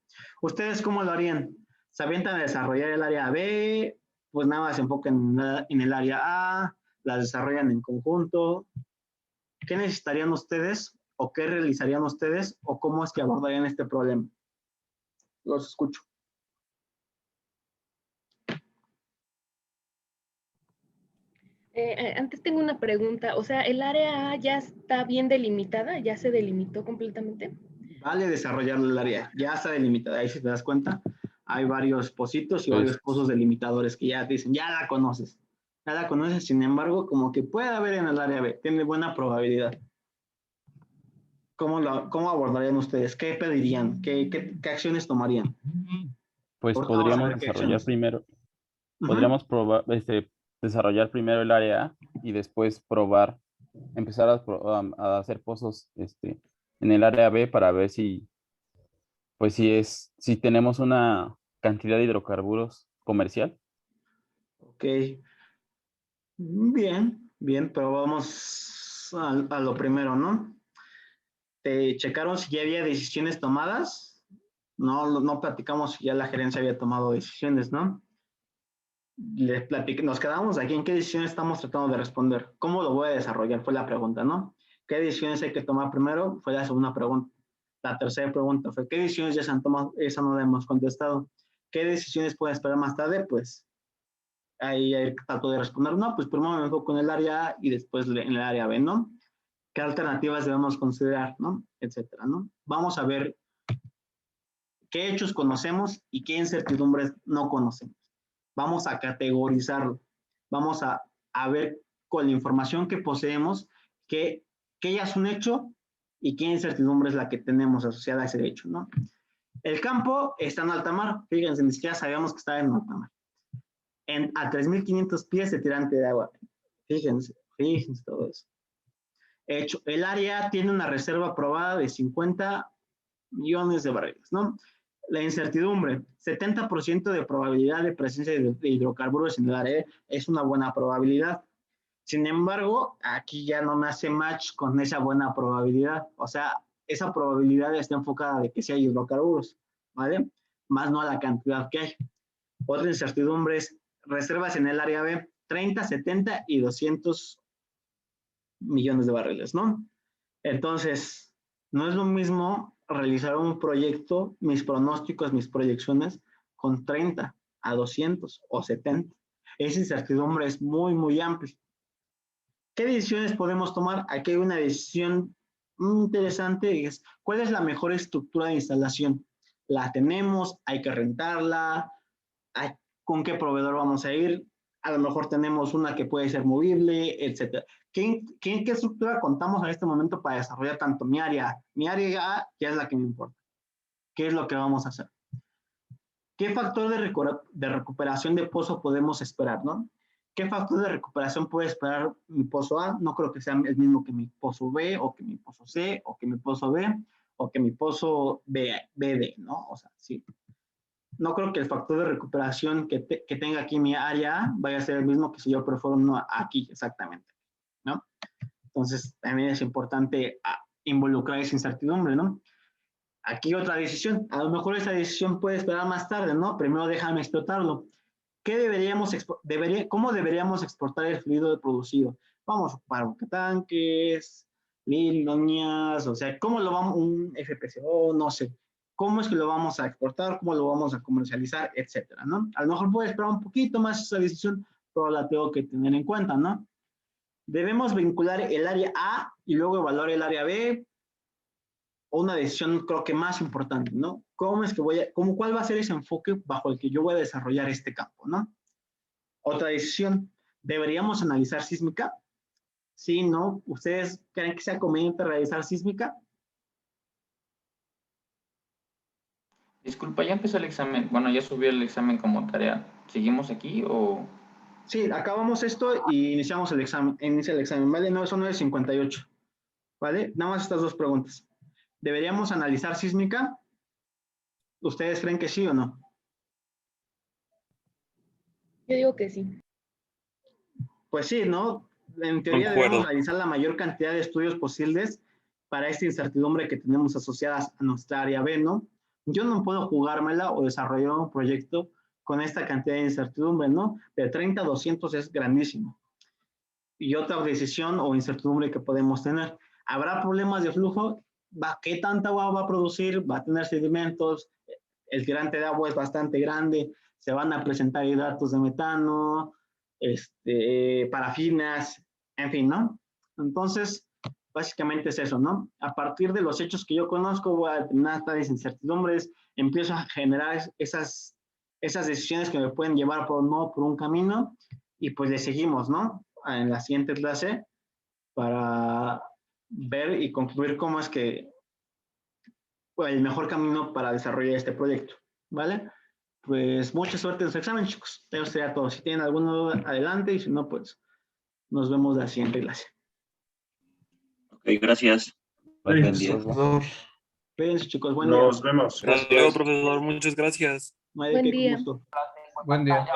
¿Ustedes cómo lo harían? ¿Se avientan a desarrollar el área B? Pues nada más se enfocan en el área A, las desarrollan en conjunto. ¿Qué necesitarían ustedes o qué realizarían ustedes o cómo es que abordarían este problema? Los escucho. Antes tengo una pregunta, o sea, ¿el área A ya está bien delimitada? ¿Ya se delimitó completamente? Vale desarrollar el área, ya está delimitada, ahí si te das cuenta, hay varios pocitos y Pues, varios pozos delimitadores que ya dicen, ya la conoces, sin embargo, como que puede haber en el área B, tiene buena probabilidad. ¿Cómo abordarían ustedes? ¿Qué pedirían? ¿Qué acciones tomarían? pues Ahorita vamos a podríamos ver qué desarrollar acciones. primero, Ujú. podríamos probar, desarrollar primero el área A y después probar, empezar a hacer pozos en el área B para ver si, pues si tenemos una cantidad de hidrocarburos comercial. Ok, bien, pero vamos a lo primero, ¿no? ¿Te checaron si ya había decisiones tomadas? No platicamos si ya la gerencia había tomado decisiones, ¿no? les platiqué, nos quedamos aquí en qué decisiones estamos tratando de responder. ¿Cómo lo voy a desarrollar? Fue la pregunta, ¿no? ¿Qué decisiones hay que tomar primero? Fue la segunda pregunta. La tercera pregunta fue, ¿qué decisiones ya se han tomado? Esa no la hemos contestado. ¿Qué decisiones pueden esperar más tarde? Pues ahí trato de responder, no, pues primero me enfoco en el área A y después en el área B, ¿no? ¿Qué alternativas debemos considerar, ¿no? Etcétera, ¿no? Vamos a ver qué hechos conocemos y qué incertidumbres no conocemos. Vamos a categorizarlo. Vamos a ver con la información que poseemos qué ya es un hecho y qué incertidumbre es la que tenemos asociada a ese hecho, ¿no? El campo está en alta mar. Fíjense, ni siquiera sabíamos que estaba en alta mar. A 3.500 pies de tirante de agua. Fíjense todo eso. Hecho, el área tiene una reserva aprobada de 50 millones de barriles, ¿no? La incertidumbre, 70% de probabilidad de presencia de hidrocarburos en el área, es una buena probabilidad. Sin embargo, aquí ya no me hace match con esa buena probabilidad. O sea, esa probabilidad está enfocada de que sí hay hidrocarburos, ¿vale? Más no a la cantidad que hay. Otra incertidumbre es reservas en el área B, 30, 70 y 200 millones de barriles, ¿no? Entonces, no es lo mismo realizar un proyecto, mis pronósticos, mis proyecciones, con 30 a 200 o 70. Esa incertidumbre es muy, muy amplia. ¿Qué decisiones podemos tomar? Aquí hay una decisión interesante, es ¿cuál es la mejor estructura de instalación? ¿La tenemos? ¿Hay que rentarla? ¿Con qué proveedor vamos a ir? A lo mejor tenemos una que puede ser movible, etcétera. ¿Qué estructura contamos en este momento para desarrollar tanto mi área A? Mi área A ya es la que me importa. ¿Qué es lo que vamos a hacer? ¿Qué factor de recuperación de pozo podemos esperar, no? ¿Qué factor de recuperación puede esperar mi pozo A? No creo que sea el mismo que mi pozo B, o que mi pozo C, o que mi pozo B, o que mi pozo BD, ¿no? O sea, sí. No creo que el factor de recuperación que tenga aquí mi área A vaya a ser el mismo que si yo perforo uno aquí, exactamente, ¿no? Entonces, también es importante involucrar esa incertidumbre, ¿no? Aquí otra decisión. A lo mejor esa decisión puede esperar más tarde, ¿no? Primero déjame explotarlo. ¿Cómo deberíamos exportar el fluido producido? Vamos a ocupar tanques, líneas, o sea, ¿cómo lo vamos? Un FPSO, no sé. ¿Cómo es que lo vamos a exportar? ¿Cómo lo vamos a comercializar? Etcétera, ¿no? A lo mejor puede esperar un poquito más esa decisión, pero la tengo que tener en cuenta, ¿no? Debemos vincular el área A y luego evaluar el área B. O una decisión creo que más importante, ¿no? ¿Cuál va a ser ese enfoque bajo el que yo voy a desarrollar este campo, ¿no? Otra decisión, ¿deberíamos analizar sísmica? Sí, ¿no? ¿Ustedes creen que sea conveniente realizar sísmica? Disculpa, ya empezó el examen. Bueno, ya subió el examen como tarea. ¿Seguimos aquí o...? Sí, acabamos esto y iniciamos el examen. Inicia el examen, ¿vale? No, son 9:58, ¿vale? Nada más estas dos preguntas. ¿Deberíamos analizar sísmica? ¿Ustedes creen que sí o no? Yo digo que sí. Pues sí, ¿no? En teoría debemos realizar la mayor cantidad de estudios posibles para esta incertidumbre que tenemos asociadas a nuestra área B, ¿no? Yo no puedo jugármela o desarrollar un proyecto con esta cantidad de incertidumbre, ¿no? De 30 a 200 es grandísimo. Y otra decisión o incertidumbre que podemos tener. ¿Habrá problemas de flujo? ¿Qué tanta agua va a producir? ¿Va a tener sedimentos? El tirante de agua es bastante grande. ¿Se van a presentar hidratos de metano? Parafinas, en fin, ¿no? Entonces, básicamente es eso, ¿no? A partir de los hechos que yo conozco, voy a determinar tales incertidumbres, empiezo a generar esas decisiones que me pueden llevar por un camino, y pues le seguimos, ¿no? En la siguiente clase, para ver y concluir cómo es que el mejor camino para desarrollar este proyecto, ¿vale? Pues mucha suerte en su examen, chicos. Eso sería todo. Si tienen alguna duda, adelante, y si no, pues nos vemos la siguiente clase. Ok, gracias. Buen día. Cuídense, chicos. Buen día. Nos vemos. Hasta luego, profesor. Muchas gracias. Buen día. Buen día.